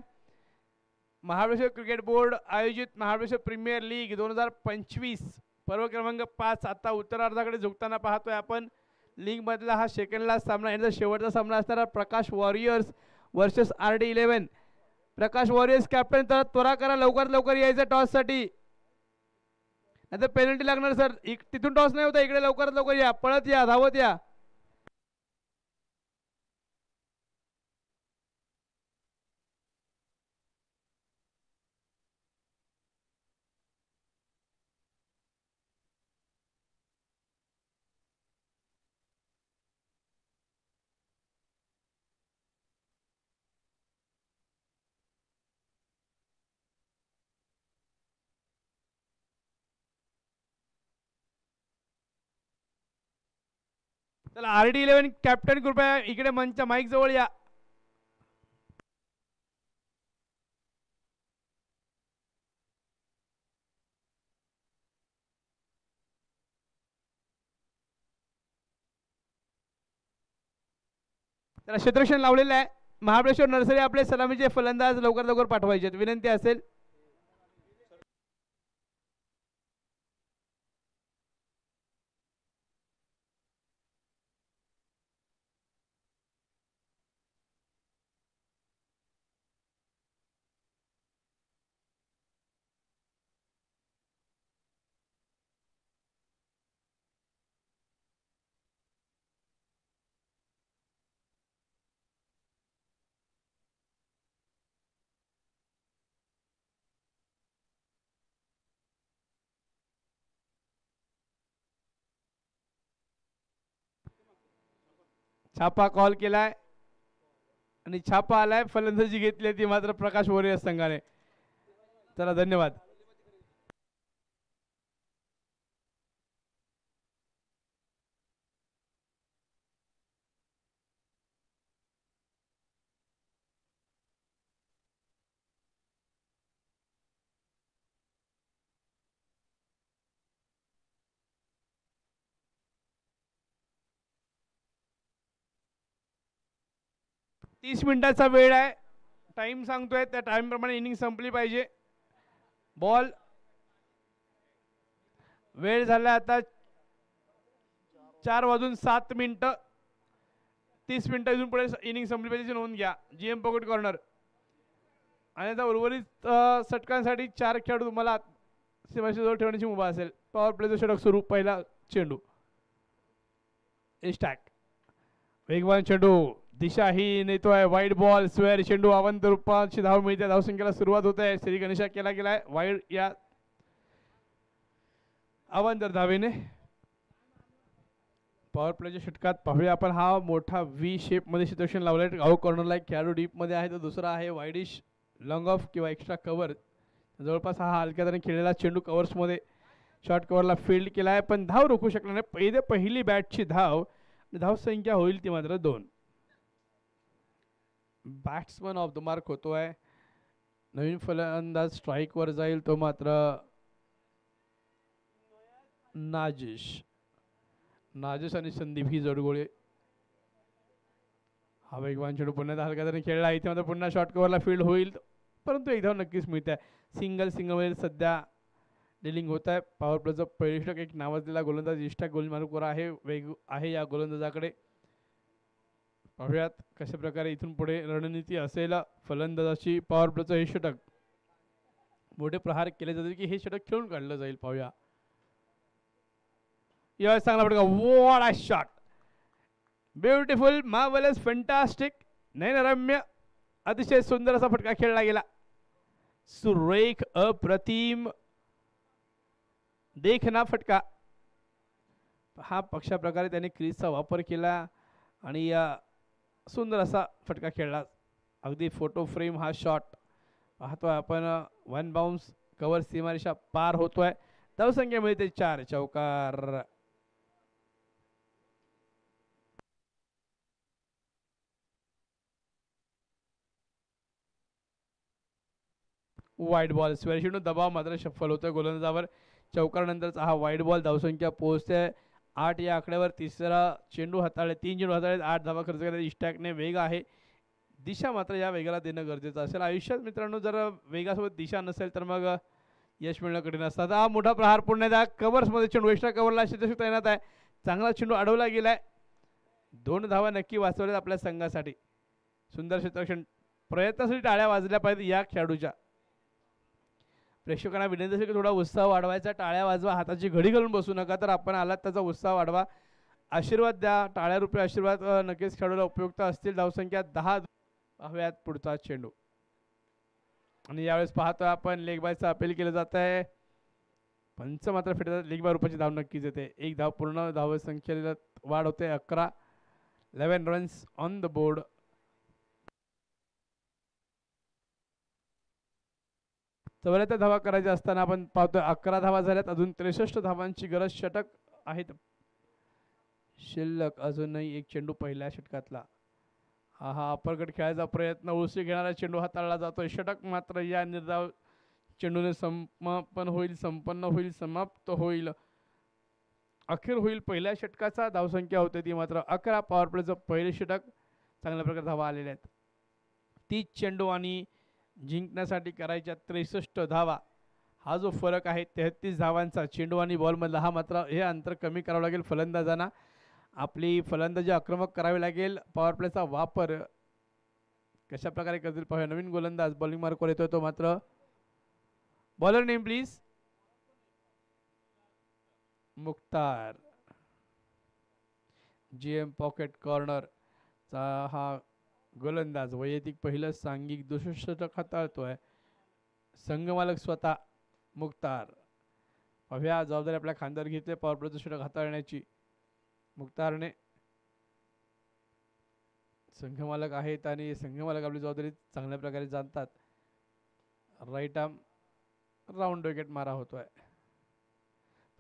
महाबळेश्वर क्रिकेट बोर्ड आयोजित महाबळेश्वर प्रीमियर लीग 2025 पर्व क्रमांक 5 आता उत्तरार्धाकडे झुकताना पाहतोय आपण. लीग मधला हा सेकंड सामना, यांचा शेवटचा सामना असणारा प्रकाश वॉरियर्स वर्सेस RD11. प्रकाश वॉरियर्स कॅप्टन, तर त्वरा करा, लवकर लवकर यायचं टॉससाठी, नाही तर पेनल्टी लागणार सर. तिथून टॉस नाही होता, इकडे लवकरात लवकर या, पळत या, धावत या. चला RD11 कॅप्टन कृपया इकडे मंच माईक जवळ या. त्याला क्षेत्ररक्षण लावलेलं आहे. महाबळेश्वर नर्सरी आपले सलामीचे फलंदाज लवकर लवकर पाठवायचे, विनंती असेल. छापा कॉल केलाय आणि छापा आलाय. फलंदाजी घेतली ती मात्र प्रकाश वॉरियर्स संघाने. चला धन्यवाद. तीस मिनिटाचा वेळ आहे, टाइम सांगतोय, त्या टाइम प्रमाणे इनिंग संपली पाहिजे. बॉल वेळ झाला आता 4:07. 30 मिनिटं इथून पुढे इनिंग संपली पाहिजे, नोंद घ्या. GM pocket corner. आणि आता उर्वरित षटकांसाठी 4 खेळाडू तुम्हाला सीमारेषेजवळ जवळ ठेवण्याची मुभा असेल. पॉवर प्लेचं षटक सुरू. पहिला चेंडू स्टॅक, वेगवान चेंडू, दिशाहीन येतोय, वाईड बॉल, स्क्वेअर चेंडू, अवंत रूपाची धाव मिळते. धावसंख्येला सुरुवात होत आहे. श्री गणेशा केला गेलाय वाईड या अवंतर धावेने. पॉवर प्लेच्या षटकात पाहूया आपण. हा मोठा V शेप मध्ये क्षेत्ररक्षण लावलाय. गाव कॉर्नरला एक खेळाडू डीप मध्ये आहे, तर दुसरा आहे वाईडिश लॉंग ऑफ किंवा एक्स्ट्रा कव्हर. जवळपास हा हलक्या तऱ्हेने खेळलेला चेंडू कव्हर्स मध्ये शॉर्ट कव्हरला फील्ड केलाय, पण धाव रोखू शकला नाही. पहिली बॅटची धाव, धाव संख्या होईल ती मात्र 2. बॅट्समन ऑफ द मार्क होतोय. नवीन फलंदाज स्ट्राईक वर जाईल, तो मात्र नाजिश आणि संदीप ही जोडगोळे. हा वेगवान चेंडू पुन्हा हलक्या तऱ्हेने खेळला, इथे मात्र पुन्हा शॉर्ट कव्हरला फील्ड होईल, परंतु एक धाव नक्कीच मिळते. सिंगल मध्ये सध्या डिलिंग होत आहे. पॉवर प्लेचं पहिलं षटक एक नावाजलेला गोलंदाज इष्टा गोलमार्कवर आहे. वेग आहे या गोलंदाजाकडे. पाहूयात कशा प्रकारे इथून पुढे रणनीती असेल फलंदाजाची. पॉवर प्लेचं हे षटक मोठे प्रहार केले जाते की हे षटक खेळून काढलं जाईल. पाहूया. यावेळेस चांगला फटका, what a shot, beautiful, marvellous, fantastic, नयनरम्य, अतिशय सुंदर असा फटका खेळला गेला. सुरेख, अप्रतिम, देखना फटका. हा पक्षा प्रकारे त्याने क्रीजचा वापर केला आणि या सुंदर असा फटका खेळला. अगदी फोटो फ्रेम हा शॉट पाहतोय आपण. 1 बाउन्स, कव्हर सीमारेषा पार होतोय. धावसंख्या मिळते 4. चौकार. वाईड बॉल, स्क्वेअर चेंडू, दबाव मात्र शफल होतोय गोलंदाजावर. चौकारानंतरचा हा वाईट बॉल. धावसंख्या पोहोचते 8 या आकड्यावर. तिसरा चेंडू हाताळले, 3 चेंडू हाताळले, 8 धावा खर्च केल्या. इस्टॅकने वेग आहे, दिशा मात्र या वेगाला देणं गरजेचं असेल. आयुष्यात मित्रांनो जर वेगासोबत दिशा नसेल तर मग यश मिळणं कठीण असतं. हा मोठा प्रहार पुन्हा एकदा कव्हर्समध्ये चेंडू, एक्स्ट्रा कव्हरला क्षेत्ररक्षक तैनात आहे. चांगला चेंडू अडवला गेलाय. 2 धावा नक्की वाचवल्यात आपल्या संघासाठी. सुंदर क्षेत्ररक्षण. प्रयत्नासाठी टाळ्या वाजल्या पाहिजेत या खेळाडूच्या. प्रेक्षकांना विनंती असेल की थोडा उत्साह वाढवायचा, टाळ्या वाजवा, हाताची घडी घालून बसू नका. तर आपण आलात त्याचा उत्साह वाढवा, आशीर्वाद द्या. टाळ्या रुपये आशीर्वाद नक्कीच खेळाडूला उपयुक्त असतील. धावसंख्या 10. पाहूयात पुढचा चेंडू. आणि यावेळेस पाहतोय आपण लेग बायचं अपील केलं जात आहे. पंच मात्र फिरतात. लेग बाय रुपयाची धाव नक्कीच येते. 1 धाव पूर्ण. धावसंख्येला वाढ होते 11. 11 रन्स ऑन द बोर्ड. चौऱ्याहत्तर धावा करायच्या असताना आपण पाहतोय 11 धावा झाल्यात. अजून 63 धावांची गरज. षटक आहेत शिल्लक. अजूनही एक चेंडू पहिल्या षटकातला. हा अपरकट खेळायचा प्रयत्न. उसळी घेणारा चेंडू हाताळला जातोय. षटक मात्र या निर्धाव चेंडूने समापन होईल, संपन्न होईल, समाप्त होईल, अखेर होईल पहिल्या षटकाचा. धावसंख्या होते ती मात्र 11. पॉवर प्लेचं पहिले षटक. चांगल्या प्रकारे धावा आलेल्या आहेत. 30 चेंडू आणि जिंकण्यासाठी करायच्या 63 धावा. हा जो फरक आहे 33 धावांचा चेंडू आणि बॉलमधला, हा मात्र हे अंतर कमी करावं लागेल फलंदाजांना. आपली फलंदाजी आक्रमक करावी लागेल. पॉवर प्लेचा वापर कशा प्रकारे करतील पाहूया. नवीन गोलंदाज बॉलिंग मार्कवर येतोय तो मात्र. Bowler name please. Mukhtar. GM pocket corner चा हा गोलंदाज वैयक्तिक पहिलं सांघिक 200 षटक हाताळतोय. संघमालक स्वतः मुख्तार. पाहूया जबाबदारी आपल्या खांद्यावर घेतली पॉवर प्लेचं षटक हाताळण्याची. मुख्तारने, संघमालक आहेत आणि संघमालक आपली जबाबदारी चांगल्या प्रकारे जाणतात. राईट आर्म राऊंड विकेट मारा होतोय.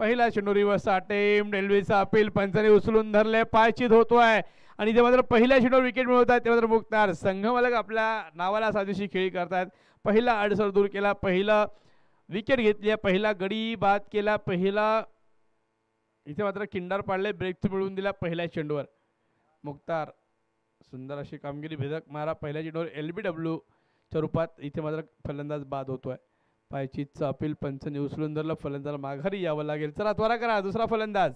पहिला चेंडू रिव्हर्स अटेम्प्ट. एलबीचा अपील पंचाने उचलून धरले. पायचीत होतोय आणि ते मात्र पहिल्या चेंडूवर विकेट मिळवतात ते मात्र मुख्तार. संघमालक आपल्या नावाला साजेशी खेळी करतात. पहिला अडसर दूर केला, पहिला विकेट घेतली, पहिला गडी बाद केला, पहिला इथे मात्र किंडार पाडले, ब्रेक मिळवून दिला पहिल्या चेंडूवर. मुख्तार सुंदर अशी कामगिरी, भेदक मारा पहिल्या चेंडूवर LBW च्या रूपात. इथे मात्र फलंदाज बाद होतोय. पायचीतचं अपील पंचने उचलून धरलं. फलंदाजाला माघारी यावं लागेल. चला त्वरा करा, दुसरा फलंदाज.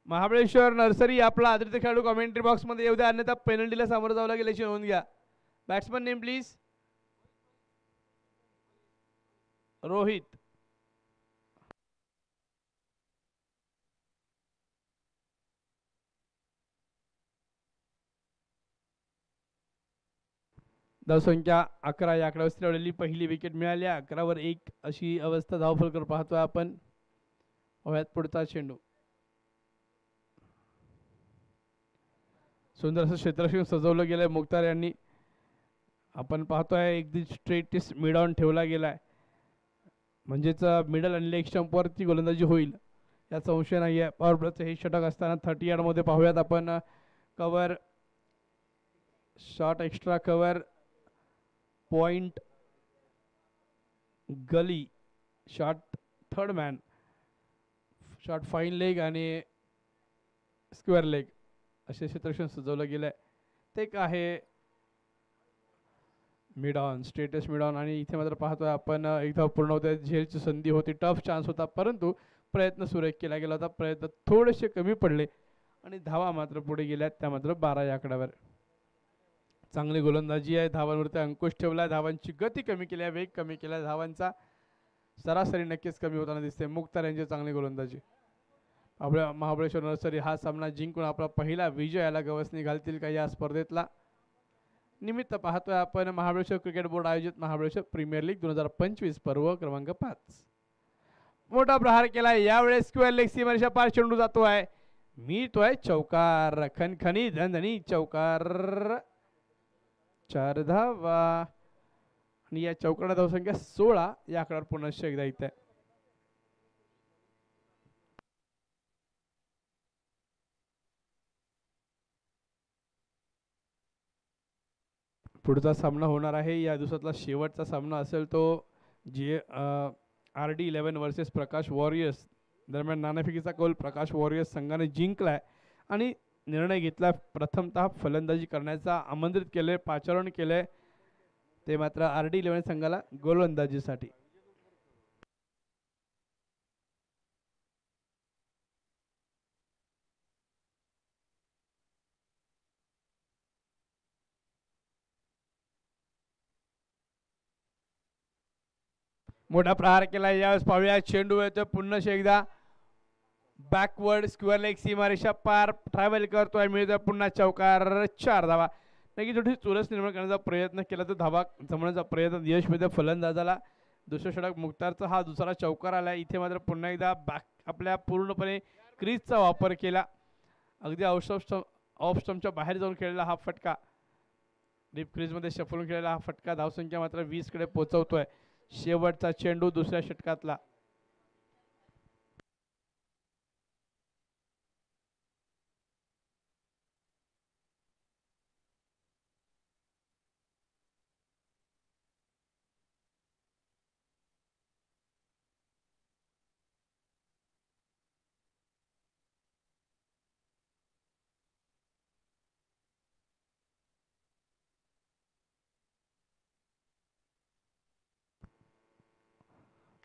महाबळेश्वर नर्सरी आपला अतिरिक्त खेळाडू कॉमेंट्री बॉक्स मध्ये येऊ द्या, अन्यथा पेनल्टीला सामोरं जावं लागेल याची नोंद घ्या. Batsman name please. रोहित. धावसंख्या 11 या आकड्यावर स्थिरावलेली पहिली विकेट मिळाली. 11 वर 1 अशी अवस्था धावफलकर पाहतोय आपण. वयात पुढचा चेंडू. सुंदर असं क्षेत्ररक्षण सजवलं गेलंय मुख्तार यांनी. आपण पाहतोय एकदम स्ट्रेटेस्ट मिड ऑन ठेवला गेलाय, म्हणजेच मिडल आणि लेग स्टंपवरती गोलंदाजी होईल याचा संशय नाही आहे. पॉवर प्लेचं हे षटक असताना 30 यार्डमध्ये पाहूयात आपण. Cover short, extra cover, point, gully, short third man, short fine leg आणि स्क्वेअर लेग असे क्षेत्ररक्षण सजवलं गेलंय. ते एक आहे मिड ऑन, स्टेटस मिड ऑन. आणि इथे मात्र पाहतोय आपण एक धाव पूर्ण होते. झेलची संधी होती, टफ चान्स होता, परंतु प्रयत्न सुरेख केला गेला होता. प्रयत्न थोडेसे कमी पडले आणि धावा मात्र पुढे गेल्यात, त्या मात्र 12 या आकड्यावर. चांगली गोलंदाजी आहे, धावांवरती अंकुश ठेवला, धावांची गती कमी केली, वेग कमी केला, धावांचा सरासरी नक्कीच कमी होताना दिसते. मुख्तार यांची चांगली गोलंदाजी. आपल्या महाबळेश्वर नर्सरी हा सामना जिंकून आपला पहिला विजयाला गवसणी घालतील का या स्पर्धेतला. निमित्त पाहतोय आपण महाबळेश्वर क्रिकेट बोर्ड आयोजित महाबळेश्वर प्रीमियर लीग 2025 पर्व क्रमांक 5. मोठा प्रहार केला, यावेळेस स्क्वेअर लेग सीमारेषा पार चेंडू जातो आहे, मिळतोय चौकार, खनखनी धनधनी चौकार, 4 धावा. आणि या चौकारात धावसंख्या 16 या आकड्यावर पुन्हा एकदा येत आहे. पुढचा सामना होणार आहे या दिवसातला शेवटचा सामना असेल तो RD11 वर्सेस प्रकाश वॉरियर्स दरम्यान. नाणेफेकीचा कौल प्रकाश वॉरियर्स संघाने जिंकलाय आणि निर्णय घेतला प्रथमतः फलंदाजी करण्याचा. आमंत्रित केले, पाचारण केले ते मात्र RD11 संघाला गोलंदाजीसाठी. मोठा प्रहार केला यावेळेस. पाहूया चेंडू येतो पुन्हा एकदा बॅकवर्ड स्क्वेअर लेग सीमारेषा पार ट्रॅव्हल करतोय. मिळतोय पुन्हा चौकार. 4 धावा. नक्की थोडी चुरस निर्माण करण्याचा प्रयत्न केला तर धावा जमवण्याचा प्रयत्न यश मिळतं फलंदाजाला. दुसरं षटक मुक्तारचा हा दुसरा चौकार आला. इथे मात्र पुन्हा एकदा बॅक आपल्या पूर्णपणे क्रीजचा वापर केला. अगदी ऑफ स्टंपच्या बाहेर जाऊन खेळलेला हा फटका, डीप क्रीजमध्ये शफलून खेळलेला हा फटका धावसंख्या मात्र 20 कडे पोहोचवतोय. शेवटचा चेंडू दुसऱ्या षटकातला.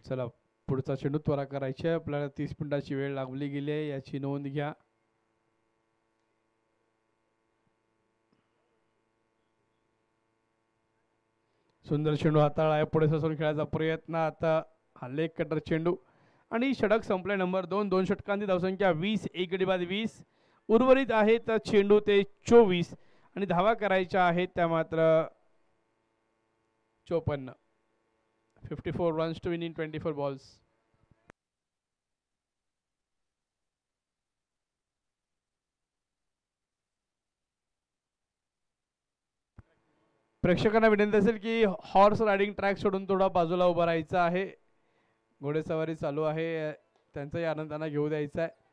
चला पुढचा चेंडू त्वरा करायची आहे आपल्याला. 30 मिनिटाची वेळ लागली गेली आहे याची नोंद घ्या. सुंदर चेंडू हाताळा आहे. पुढे ससून खेळायचा प्रयत्न. आता हा लेग कटर चेंडू आणि षटक संपले. नंबर 2. 2 षटकांची धावसंख्या 20. एक गडी बाद 20. उर्वरित आहेत चेंडू ते 24 आणि धावा करायच्या आहेत त्या मात्र 54. 54 runs to win in 24 balls. प्रेक्षकांना विनंती असेल की हॉर्स रायडिंग ट्रॅक सोडून थोडा बाजूला उभं राहायचं आहे. घोडेसवारी चालू आहे, त्यांचाही आनंद त्यांना घेऊ द्यायचा आहे.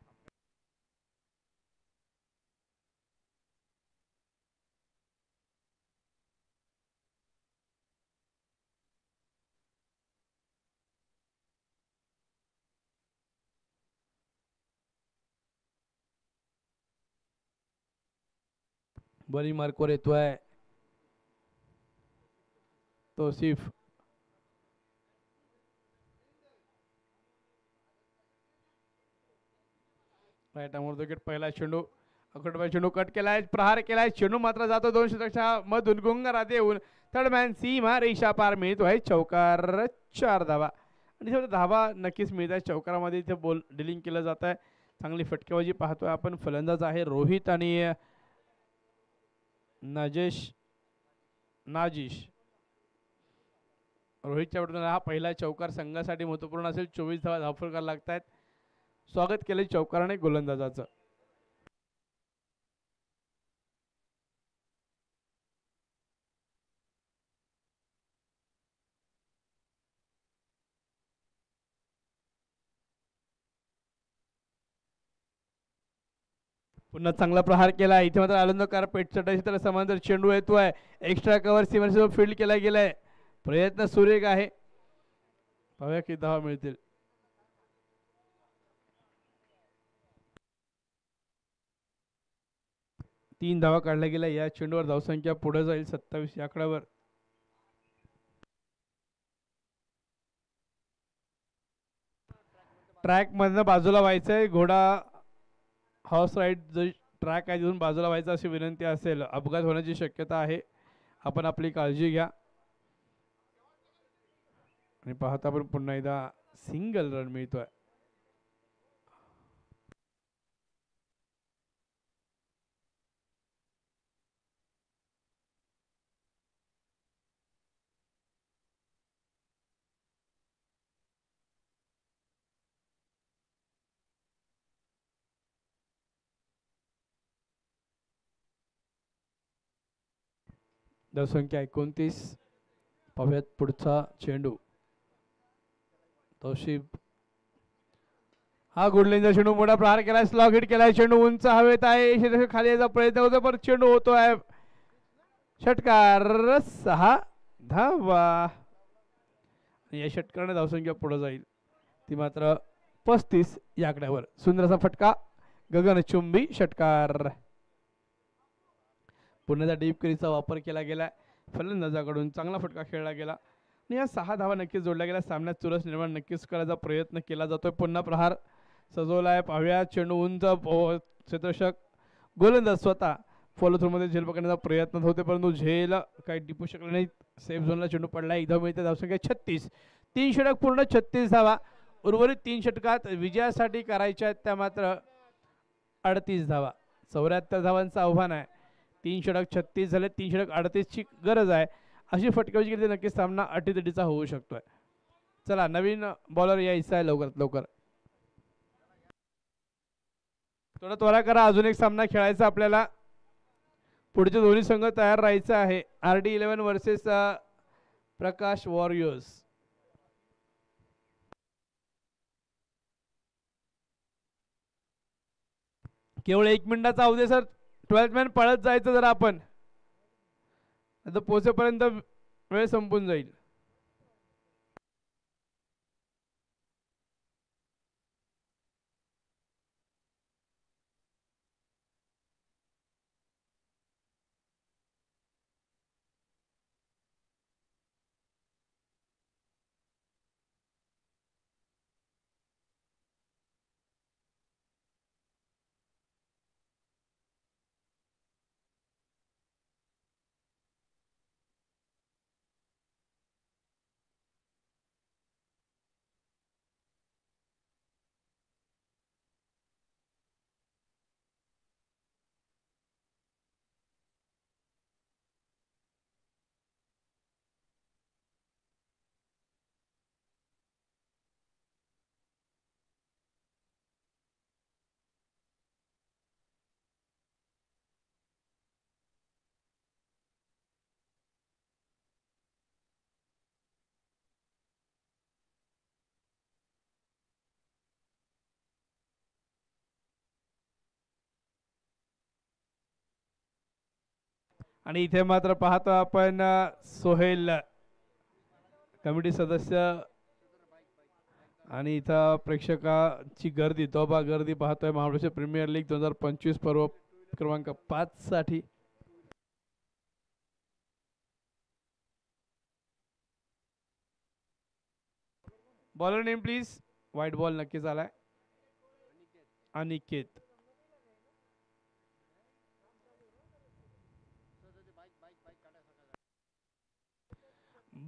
बरी मार्कवर येतोय तौसिफ. Right आमोर wicket. पहिला चेंडू अकटबाई चेंडू कट केलाय, प्रहार केलाय. चेंडू मात्र जातो 2 षटकाच्या मधून गुंगारा देऊन थर्डमॅन सीमा रेषा पार मिळतोय. चौकार. 4 धावा आणि धावा नक्कीच मिळत आहे. चौकारामध्ये इथे बॉल डिलिंग केलं जात आहे. चांगली फटकेबाजी पाहतोय आपण. फलंदाज आहे रोहित आणि नाजिश. रोहितच्या विरुद्ध हा पहिला चौकार संघासाठी महत्वपूर्ण असेल. 24 धावा धावफलकार लागत आहेत. स्वागत केले चौकाराने गोलंदाजाचं. पुन्हा चांगला प्रहार केला. इथे मात्र आनंदकार पेट चटायची त्याला समांतर चेंडू येतोय. एक्स्ट्रा कव्हर सीमेवर फील्ड केला गेलाय. प्रयत्न सुरेख आहे. पाहूया किती धावा मिळतील. तीन धावा काढल्या गेल्या. या चेंडूवर धावसंख्या पुढे जाईल 27 या आकड्यावर. ट्रॅक मधनं बाजूला व्हायचंय. घोडा हॉर्स राईड जो ट्रॅक आहे तिथून बाजूला व्हायचा अशी विनंती असेल. अपघात होण्याची शक्यता आहे. आपण आपली काळजी घ्या. आणि पाहता आपण पुन्हा एकदा सिंगल रन मिळतोय. धावसंख्या 29. पाहूयात पुढचा चेंडू. तौशिफ हा गुडलेंचा चेंडू. मोठा प्रहार केला. स्लॉग हिट केलाय. चेंडू उंच हवेत आहे. खाली यायचा प्रयत्न होतो पण चेंडू होतोय षटकार 6 धावा. या षटकाने धावसंख्या पुढे जाईल ती मात्र 35 या आकड्यावर. सुंदर असा फटका गगनचुंबी षटकार. पुन्हा डीप क्रीजचा वापर केला गेला फलंदाजाकडून. चांगला फटका खेळला गेला आणि या 6 धावा नक्कीच जोडल्या गेल्या. सामन्यात चुरस निर्माण नक्कीच करायचा प्रयत्न केला जातोय. पुन्हा प्रहार सजवलाय. पाहूया चेंडू उंच क्षेत्ररक्षक गोलंदाज स्वतः फॉलो थ्रू मध्ये झेल पकडण्याचा प्रयत्न होते परंतु झेल काही टिपू शकले नाही. सेफ झोनला चेंडू पडला. एकदा मिळते धावसंख्या 36. 3 षटक पूर्ण 36 धावा. उर्वरित 3 षटकात विजयासाठी करायच्या आहेत त्या मात्र 38 धावा. 74 धावांचं आव्हान आहे. 3 षटक 36 झाले. 3 षटक 38 ची गरज आहे. अशी फटकावजी केली तर नक्कीच सामना अटीतटीचा होऊ शकतोय. चला नवीन बॉलर यायचा आहे लवकरात लवकर. थोडा त्वरा करा. अजून एक सामना खेळायचा आपल्याला. पुढचे दोन्ही संघ तयार राहायचे आहे. RD11 वर्सेस प्रकाश वॉरियर्स. केवळ 1 मिनिटाचा अवधी सर. 12th मॅन पळत जायचं जर आपण आता पोहोचेपर्यंत वेळ संपून जाईल. आणि इथे मात्र पाहतो आपण सोहेल कमिटी सदस्य आणि इथं प्रेक्षकाची गर्दी तोबा गर्दी पाहतोय. महाराष्ट्र प्रीमियर लीग 2025 पर्व क्रमांक 5 साठी. Bowler name please. White ball नक्कीच आलाय. अनिकेत.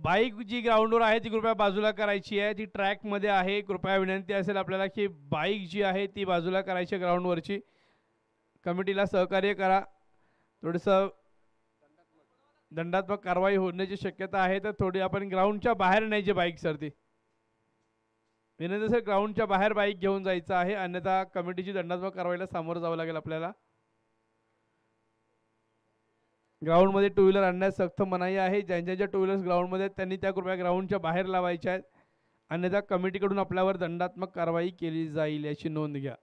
बाईक जी ग्राउंडवर आहे ती कृपया बाजूला करायची आहे. ती ट्रॅक मध्ये आहे. कृपया विनंती असेल आपल्याला की बाईक जी आहे ती बाजूला करायची ग्राउंडवरची. कमिटीला सहकार्य करा. थोडंसं दंडात्मक कारवाई होण्याची शक्यता आहे तर थोडी आपण ग्राउंडच्या बाहेर न्यायची बाईक सर. ती विनंती सर ग्राउंडच्या बाहेर बाईक घेऊन जायचं आहे अन्यथा कमिटीची दंडात्मक कारवाईला सामोरं जावं लागेल आपल्याला. ग्राउंड मध्ये टू व्हीलर आणण्यास सक्त मनाई आहे. ज्यांच्या टू व्हीलर्स ग्राउंड मध्ये त्यांनी त्या कृपया ग्राउंडच्या बाहेर लावायच्या आहेत अन्यथा कमिटीकडून आपल्यावर दंडात्मक कारवाई केली जाईल याची नोंद घ्या.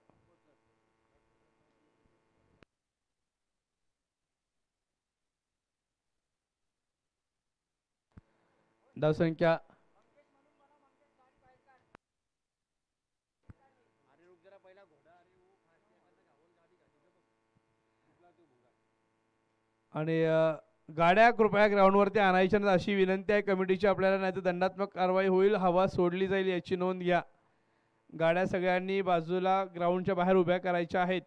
धावसंख्या आणि गाड्या कृपया ग्राउंडवरती आणायच्या नाहीत अशी विनंती आहे कमिटीची आपल्याला. नाही तर दंडात्मक कारवाई होईल. हवा सोडली जाईल याची नोंद घ्या. गाड्या सगळ्यांनी बाजूला ग्राउंडच्या बाहेर उभ्या करायच्या आहेत.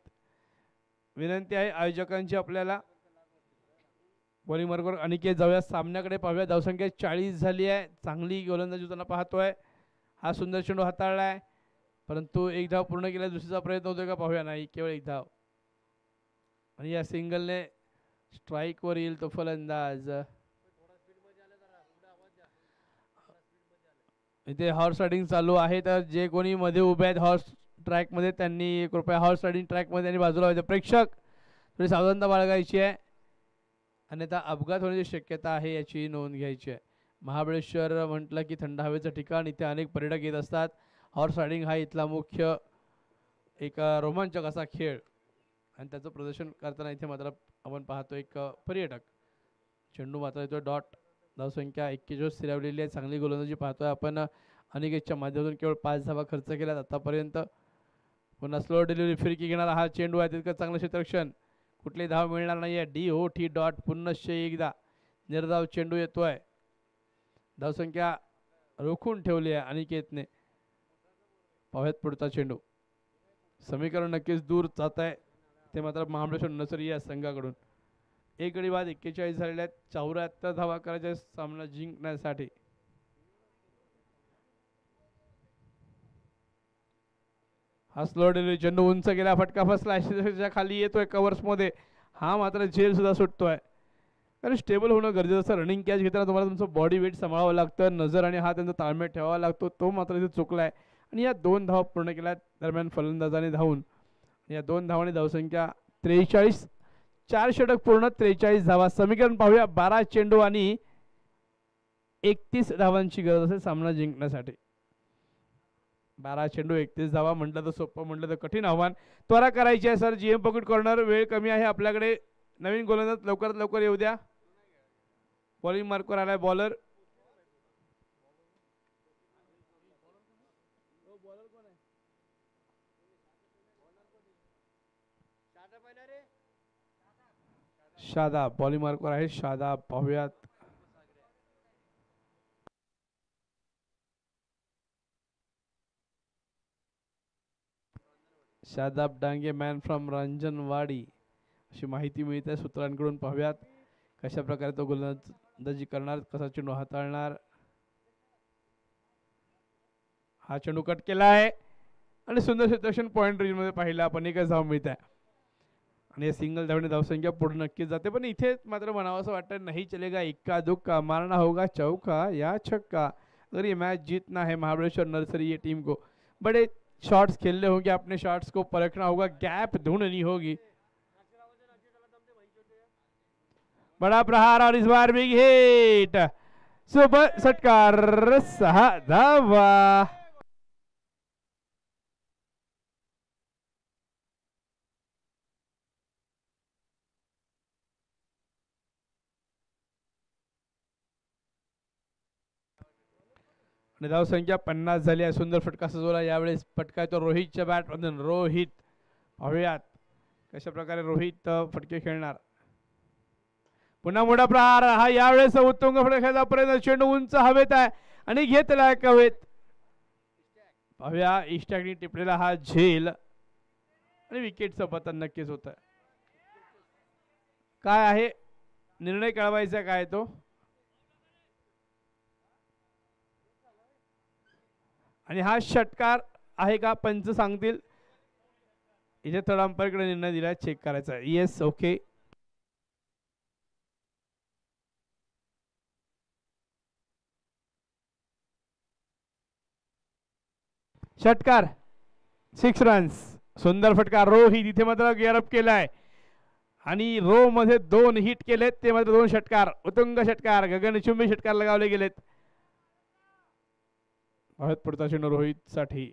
विनंती आहे आयोजकांची आपल्याला. बॉलिंग मार्गावर अनिकेत. जाऊया सामन्याकडे पाहूया. धावसंख्या 40 झाली आहे. चांगली गोलंदाजी होताना पाहतोय. हा सुंदर चेंडू हाताळलाय परंतु एक धाव पूर्ण केला. दुसरीचा प्रयत्न होतोय का पाहूया. नाही केवळ एक धाव आणि या सिंगलने स्ट्राइक वर येईल तो फलंदाज. इथे हॉर्स रायडिंग चालू आहे तर जे कोणी मध्ये उभे आहेत हॉर्स ट्रॅक मध्ये त्यांनी कृपया हॉर्स रायडिंग ट्रॅक मध्ये आणि बाजूला व्हायचं. प्रेक्षक थोडी सावधानता बाळगायची आहे अन्यथा अपघात होण्याची शक्यता आहे याची नोंद घ्यायची आहे. महाबळेश्वर म्हटलं की थंड हवेचं ठिकाण. इथे अनेक पर्यटक येत असतात. हॉर्स रायडिंग हा इथला मुख्य एक रोमांचक असा खेळ आणि त्याचं प्रदर्शन करताना इथे मात्र आपण पाहतो एक पर्यटक चेंडू मात्र येतो डॉट. धावसंख्या 41 स्थिरावलेली आहे. चांगली गोलंदाजी पाहतोय आपण. अनिकेतच्या माध्यमातून केवळ 5 धावा खर्च केल्यात आतापर्यंत. पुन्हा स्लो डिलिव्हरी फिरकी घेणारा हा चेंडू आहे. तितकं चांगलं क्षेत्ररक्षण, कुठली धाव मिळणार नाही आहे. DOT dot. पुन्हा एकदा निर्धाव चेंडू येतोय. धावसंख्या रोखून ठेवली आहे अनिकेतने. पाहूयात पुढचा चेंडू. समीकरण नक्कीच दूर जात आहे ते मात्र महाबळेश्वर नर्सरी या संघाकडून. एक गडी बाद 41 झालेल्या आहेत. 74 धावा करायच्या सामना जिंकण्यासाठी. हा स्लो डिलिव्हरी चेंडू उंच गेला, फटका फसला, खाली येतोय कव्हर्स मध्ये. हा मात्र झेल सुद्धा सुटतोय. कारण स्टेबल होणं गरजेचं असतं. रनिंग कॅच घेताना तुम्हाला तुमचं बॉडी वेट सांभाळावं लागतं. नजर आणि हा त्यांचा ताळमेळ ठेवावा लागतो. तो मात्र इथे चुकलाय आणि या 2 धावा पूर्ण केल्या दरम्यान फलंदाजाने धावून. या 2 धावांनी धावसंख्या 43. 4 षटक पूर्ण, 43 धावा. समीकरण पाहूया. 12 चेंडू आणि 31 धावांची गरज असेल सामना जिंकण्यासाठी. 12 चेंडू 31 धावा म्हटलं तर सोपं, म्हटलं तर कठीण आव्हान. त्वरा करायची आहे सर. GM pocket corner. वेळ कमी आहे आपल्याकडे. नवीन गोलंदाज लवकरात लवकर येऊ द्या. बॉलिंग मार्कवर आलाय बॉलर. शादाब बॉलिंग मार्कवर आहे. शादाब पाहूयात. शादाब डांगे मॅन फ्रॉम रांजणवाडी अशी माहिती मिळते सूत्रांकडून. पाहूयात कशा प्रकारे तो गोलंदाजी करणार, कसा चेंडू हाताळणार. हा चेंडू कट केला आहे आणि सुंदर क्षेत्ररक्षण पॉइंट रेंज मध्ये पाहिलं आपण. एकच धाव मिळत आहे आणि सिंगल धावणे धावसंख्या पुढे नक्कीच जाते. पण इथे मात्र म्हणावं असं वाटतं, नाही चलेगा इक्का दुक्का, मारना होगा चौका या छक्का. अगर ये मैच जीतना है महाबळेश्वर नर्सरी ये टीम को, बड़े शॉट्स खेलने होंगे, अपने शॉट्स को परखना होगा, गैप ढूंढनी होगी. बड़ा प्रहार और इस बार बिग हिट. सुपर षटकार. 6 धावा. आणि धावसंख्या 50 झाली आहे. सुंदर फटका सजवला यावेळेस. फटका तो रोहितच्या बॅट मधून. रोहित पाहूयात कशा प्रकारे रोहित फटके खेळणार. पुन्हा मोठा प्रहार. हा यावेळेस उत्तुंग फटका प्रयत्न. चेंडू उंच हवेत आहे आणि घेतला हवेत. पाहूया इस्टॅकनी टिपलेला हा झेल आणि विकेटचं पतन नक्कीच होत आहे. काय आहे निर्णय कळवायचा काय तो. आणि हा षटकार आहे का पंच सांगतील. इथे थर्ड अंपायरकडे निर्णय दिलाय, चेक करायचा. Yes okay. षटकार 6 रन्स. सुंदर फटका. रोहित इथे मात्र गिअरअप केलाय आणि रो मध्ये 2 हिट केलेत. ते मात्र 2 षटकार. उत्तुंग षटकार, गगनचुंबी षटकार लगावले गेलेत. पुढचा चेंडू रोहित साठी.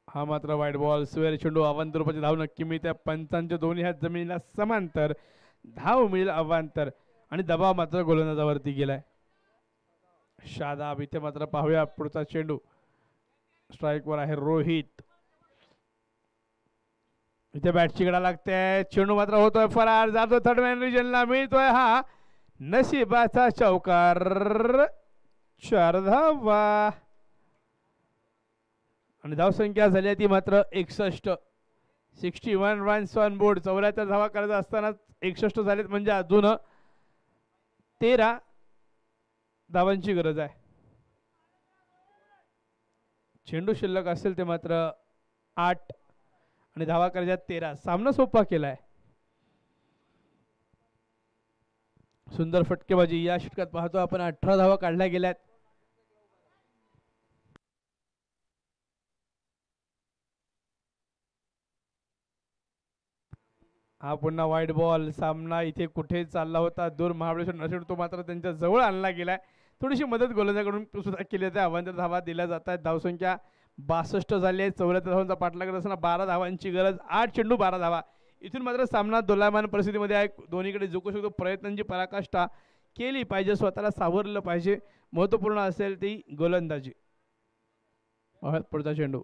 हा मात्र वाईट बॉल. स्वेअर चेंडू. अवांतर रुपयाची धाव नक्की मिळते. पंचांच्या दोन्ही हात जमिनीला समांतर. धाव मिळेल अवांतर आणि दबाव मात्र गोलंदाजावरती गेलाय. शादाब इथे मात्र पाहूया पुढचा चेंडू. स्ट्राइक वर आहे रोहित. इथे बॅटची गडा लागते. चेंडू मात्र होतोय फरार. जातो थर्ड मॅन रिजनला. मिळतोय हा नशिबाचा चौकार. 4 धावा आणि धावसंख्या झाली ती मात्र 61. 61 रन्स ऑन बोर्ड. 74 धावा करायचा असताना 61 झालेत म्हणजे अजून 13 धावांची गरज आहे. चेंडू शिल्लक असेल ते मात्र 8 आणि धावा करायच्या 13. सामना सोपा केलाय. सुंदर फटकेबाजी या षटकात पाहतो आपण. 18 धावा काढल्या गेल्यात. हा पुन्हा वाईट बॉल. सामना इथे कुठे चालला होता दूर महाबळेश्वर नसेल, तो मात्र त्यांच्या जवळ आणला गेलाय. थोडीशी मदत गोलंदाजाकडून सुद्धा केली जाते. अवांतर धावा दिल्या जात आहेत. धावसंख्या 62 झाली आहे. 74 धावांचा पाठलाग करत असताना 12 धावांची गरज. 8 चेंडू 12 धावा. इथून मात्र सामना दोलायमान परिस्थितीमध्ये आहे. दोन्हीकडे जिंकू शकतो. प्रयत्नांची पराकाष्ठा केली पाहिजे. स्वतःला सावरलं पाहिजे. महत्त्वपूर्ण असेल ती गोलंदाजी. पुढचा चेंडू.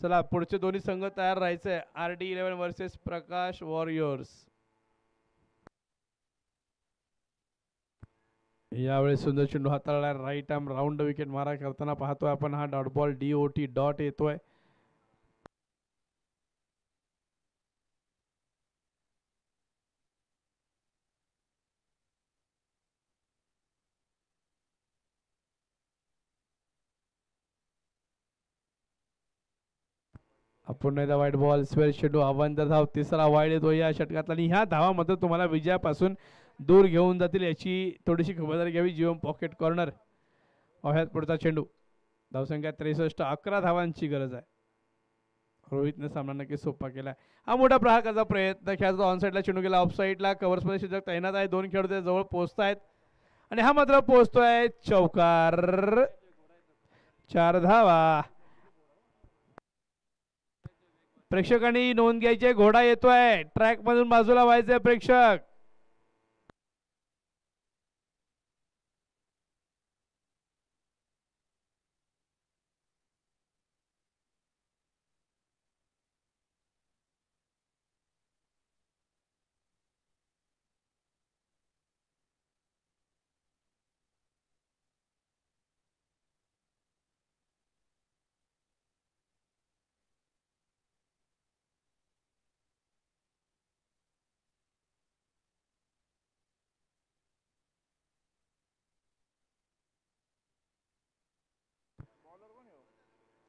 चला पुढचे दोन्ही संघ तयार राहायचे. RD11 वर्सेस प्रकाश वॉरियर्स. यावेळी सुंदर चेंडू हाताळला. राईट आर्म राऊंड विकेट मारा करताना पाहतोय आपण. हा डॉट बॉल DOT डॉट येतोय. पुन्हा एकदा वाईट बॉल. स्क्वेअर चेंडू. अवांतर धाव. तिसरा वाईड येतो या षटकातला आणि ह्या धावा मात्र तुम्हाला विजयापासून दूर घेऊन जातील याची थोडीशी खबरदारी घ्यावी. जीवन पॉकेट कॉर्नर. पुढचा चेंडू. धावसंख्या 63. 11 धावांची गरज आहे. रोहितने सामना नक्की सोपा केलाय. हा मोठा प्रहाराचा प्रयत्न. खेळाचा ऑन साईडला चेंडू गेला. ऑफ साईडला कव्हर्समध्ये शिल्लक तैनात आहे. दोन खेळाडू जवळ पोहोचतायत आणि हा मात्र पोहोचतोय चौकार. 4 धावा. प्रेक्षकांनी नोंद घ्यायची. घोडा येतोय. ट्रॅक मधून बाजूला व्हायचंय प्रेक्षक.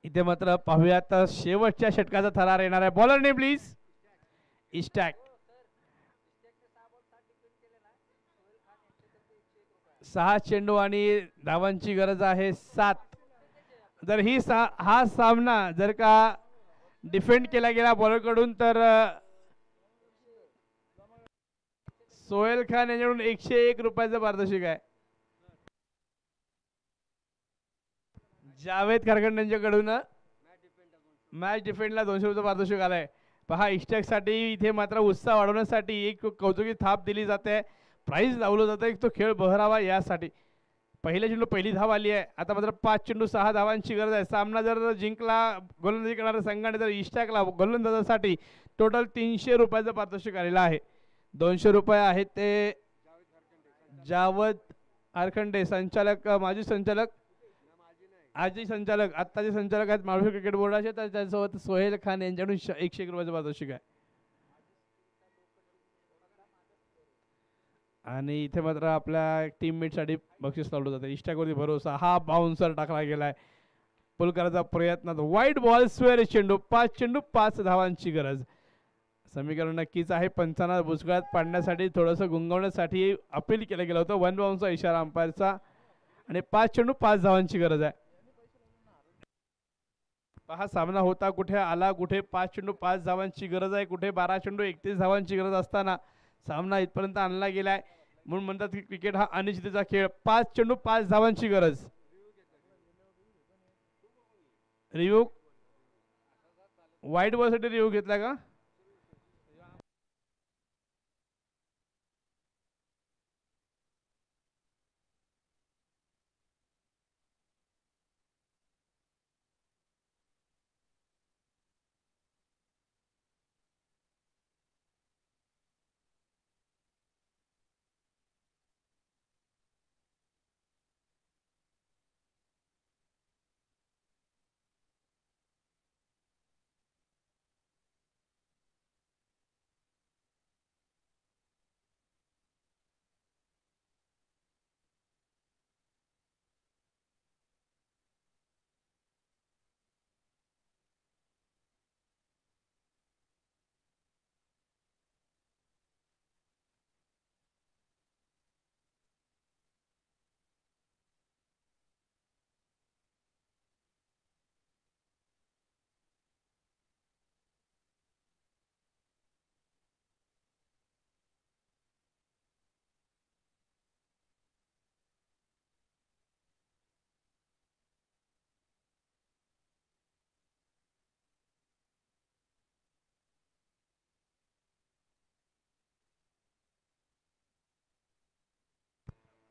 इथे मात्र पाहूयात शेवटच्या षटकाचा थरार येणार आहे. Bowler name please. इस्टॅक. 6 चेंडू आणि धावांची गरज आहे 7. जर हा सामना जर का डिफेंड केला गेला बॉलर कडून तर सोहेल खान यांच्याकडून 101 रुपयाचं पारितोषिक आहे. जावेद खारखंड यांच्याकडून मॅच डिफेंडला 200 रुपये पारितोषिक आलंय. पहा इस्टॅक साठी इथे मात्र उत्साह वाढवण्यासाठी एक कौतुकी थाप दिली जाते. प्राइज लावलं जातं एक तो खेळ बहरावा यासाठी. पहिल्या चेंडू पहिली धाव आली आहे. आता मात्र 5 चेंडू 6 धावांची गरज आहे. सामना जर जिंकला गोलंदाजी करणाऱ्या संघाने तर इस्टॅकला गोलंदाजासाठी टोटल 300 रुपयाचं पारितोषिक आलेलं आहे. 200 रुपये आहेत ते जावेद खारखंडे संचालक, माजी संचालक, आजी संचालक, आत्ताचे संचालक आहेत महाराष्ट्र क्रिकेट बोर्डाचे. तर त्याच्यासोबत सोहेल खान यांच्याकडून 101 रुपयाचं पारितोषिक आहे. आणि इथे मात्र आपल्या टीममेटसाठी बक्षीस लावलं जातं. इस्टॅकवरती भरोसा. हा बाउन्सर टाकला गेलाय. पुल करायचा प्रयत्न. वाईट बॉल. स्क्वेअर चेंडू. 5 चेंडू 5 धावांची गरज. समीकरण नक्कीच आहे. पंचांना भुसकाळात पाडण्यासाठी थोडंसं गुंगवण्यासाठी अपील केलं गेलं होतं. 1 बाउन्सचा इशारा अंपायरचा आणि 5 चेंडू 5 धावांची गरज आहे. हा सामना होता कुठे आला कुठे. 5 चेंडू 5 धावांची गरज आहे. कुठे 12 चेंडू 31 धावांची गरज असताना सामना इथपर्यंत आणला गेलाय. म्हणून म्हणतात की क्रिकेट हा अनिश्चिततेचा खेळ. 5 चेंडू 5 धावांची गरज. रिव्ह्यू. वाईट बॉल साठी रिव्ह्यू घेतला का.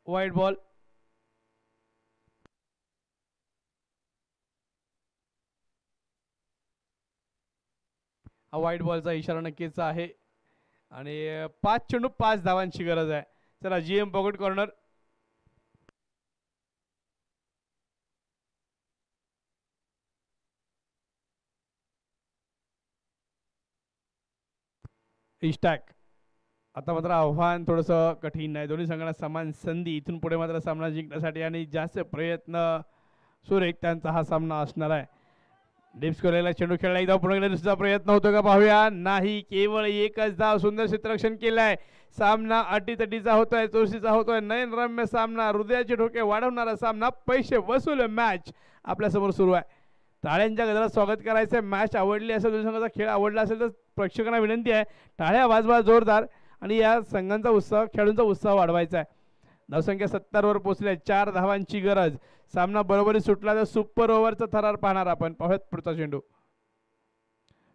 वाईट बॉल. हा वाईट बॉलचा इशारा नक्कीच आहे आणि 5 चेंडू 5 धावांची गरज आहे. चला GM पॉकेट कॉर्नर. इस्टॅक. आता मात्र आव्हान थोडंसं कठीण आहे. दोन्ही संघांना समान संधी. इथून पुढे मात्र सामना जिंकण्यासाठी आणि जास्त प्रयत्न सुरेख त्यांचा हा सामना असणार आहे. डीप स्कोरला चेंडू खेळला. एकदा पुन्हा दुसरा प्रयत्न होतो का पाहूया. नाही, केवळ एकच धाव. सुंदर क्षेत्ररक्षण केलंय. सामना अटीतटीचा होतोय, चौरशीचा होतोय. नयनरम्य सामना, हृदयाचे ठोके वाढवणारा सामना, पैसे वसूल मॅच आपल्यासमोर सुरू आहे. टाळ्यांच्या गजरात स्वागत करायचंय. मॅच आवडली असेल, दोन्ही संघाचा खेळ आवडला असेल तर प्रेक्षकांना विनंती आहे टाळ्या वाजवा जोरदार आणि या संघांचा उत्साह, खेळाडूंचा उत्साह वाढवायचा आहे. धावसंख्या 70 वर पोहोचले. 4 धावांची गरज. सामना बरोबरी सुटला तर सुपर ओव्हरचा थरार पाहणार आपण. पाहूयात पुढचा चेंडू.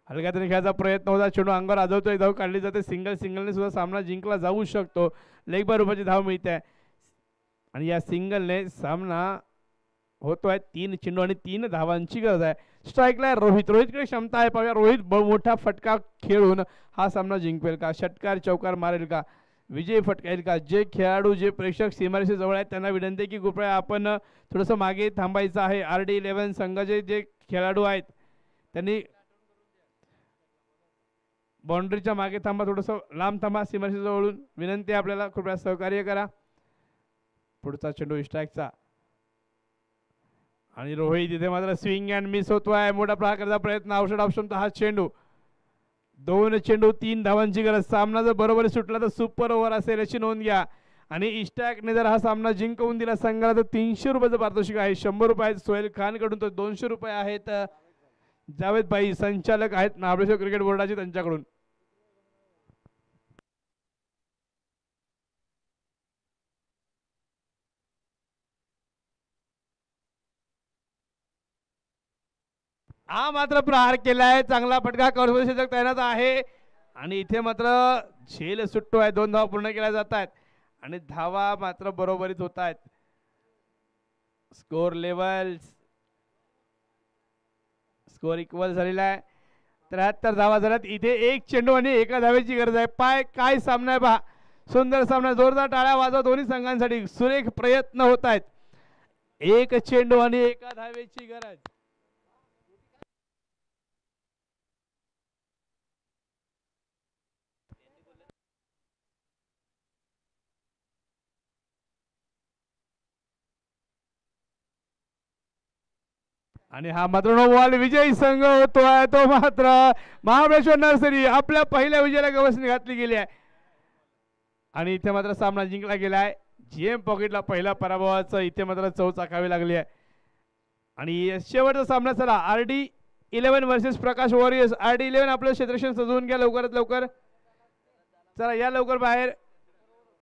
हलक्या तरी खेळायचा प्रयत्न होता. चेंडू अंगावर आदळतोय. धाव काढली जाते. सिंगलने सुद्धा सामना जिंकला जाऊ शकतो. लेग बाय रुपयाची धाव मिळते आणि या सिंगलने सामना होतोय. 3 चेंडू आणि 3 धावांची गरज आहे. स्ट्राईकला रोहितकडे क्षमता आहे. पाहूया रोहित मोठा फटका खेळून हा सामना जिंकवेल का? षटकार चौकार मारेल का? विजय फटकाईल का? जे खेळाडू, जे प्रेक्षक सीमारेषे जवळ आहेत त्यांना विनंती की कृपया आपण थोडंसं मागे थांबायचं आहे. RD11 संघाचे जे खेळाडू आहेत त्यांनी बाउंड्रीच्या मागे थांबा, थोडंसं लांब थांबा. सीमारेषे जवळून विनंती आपल्याला, कृपया सहकार्य करा. पुढचा चेंडू स्ट्राईकचा आणि रोहित इथे मात्र स्विंग अँड मिस होतोय. मोठा प्रकारचा प्रयत्न. औषध ऑप्शन हा चेंडू. 2 चेंडू 3 धावांची गरज. सामना जर बरोबर सुटला तर सुपर ओव्हर असेल याची नोंद घ्या. आणि इस्टॅकने जर हा सामना जिंकवून दिला संघाला तर 300 रुपयाचं पारितोषिक आहे. 100 रुपये सोहेल खान कडून, तर 200 रुपये आहेत जावेद भाई संचालक आहेत महाबळेश्वर क्रिकेट बोर्डाचे, त्यांच्याकडून. हा मात्र प्रहार केलाय. चांगला फटका. कर्मशेषक तैनात आहे आणि इथे मात्र झेल सुट्टो आहे. 2 धावा पूर्ण केल्या जात आहेत आणि धावा मात्र बरोबरीत होत आहेत. स्कोर इक्वल झालेला आहे. 73 धावा झाल्यात. इथे 1 चेंडू आणि 1 धावेची गरज आहे. काय सामना आहे पहा. सुंदर सामना. जोरदार टाळ्या वाजवा दोन्ही संघांसाठी. सुरेख प्रयत्न होत आहेत. 1 चेंडू आणि 1 धावेची गरज. आणि हा मात्र नो बॉल. विजयी संघ होतोय तो मात्र महाबळेश्वर नर्सरी. आपल्या पहिल्या विजयाला गवसणी घातली गेली आहे आणि इथे मात्र सामना जिंकला गेलाय. GM पॉकेटला पहिला पराभवाचं इथे मात्र चव चाकावी लागली आहे आणि शेवटचा सामना. चला RD11 वर्सेस प्रकाश वॉरियर्स. RD11 आपलं क्षेत्ररक्षण सजवून घ्या लवकरात लवकर. चला या लवकर बाहेर.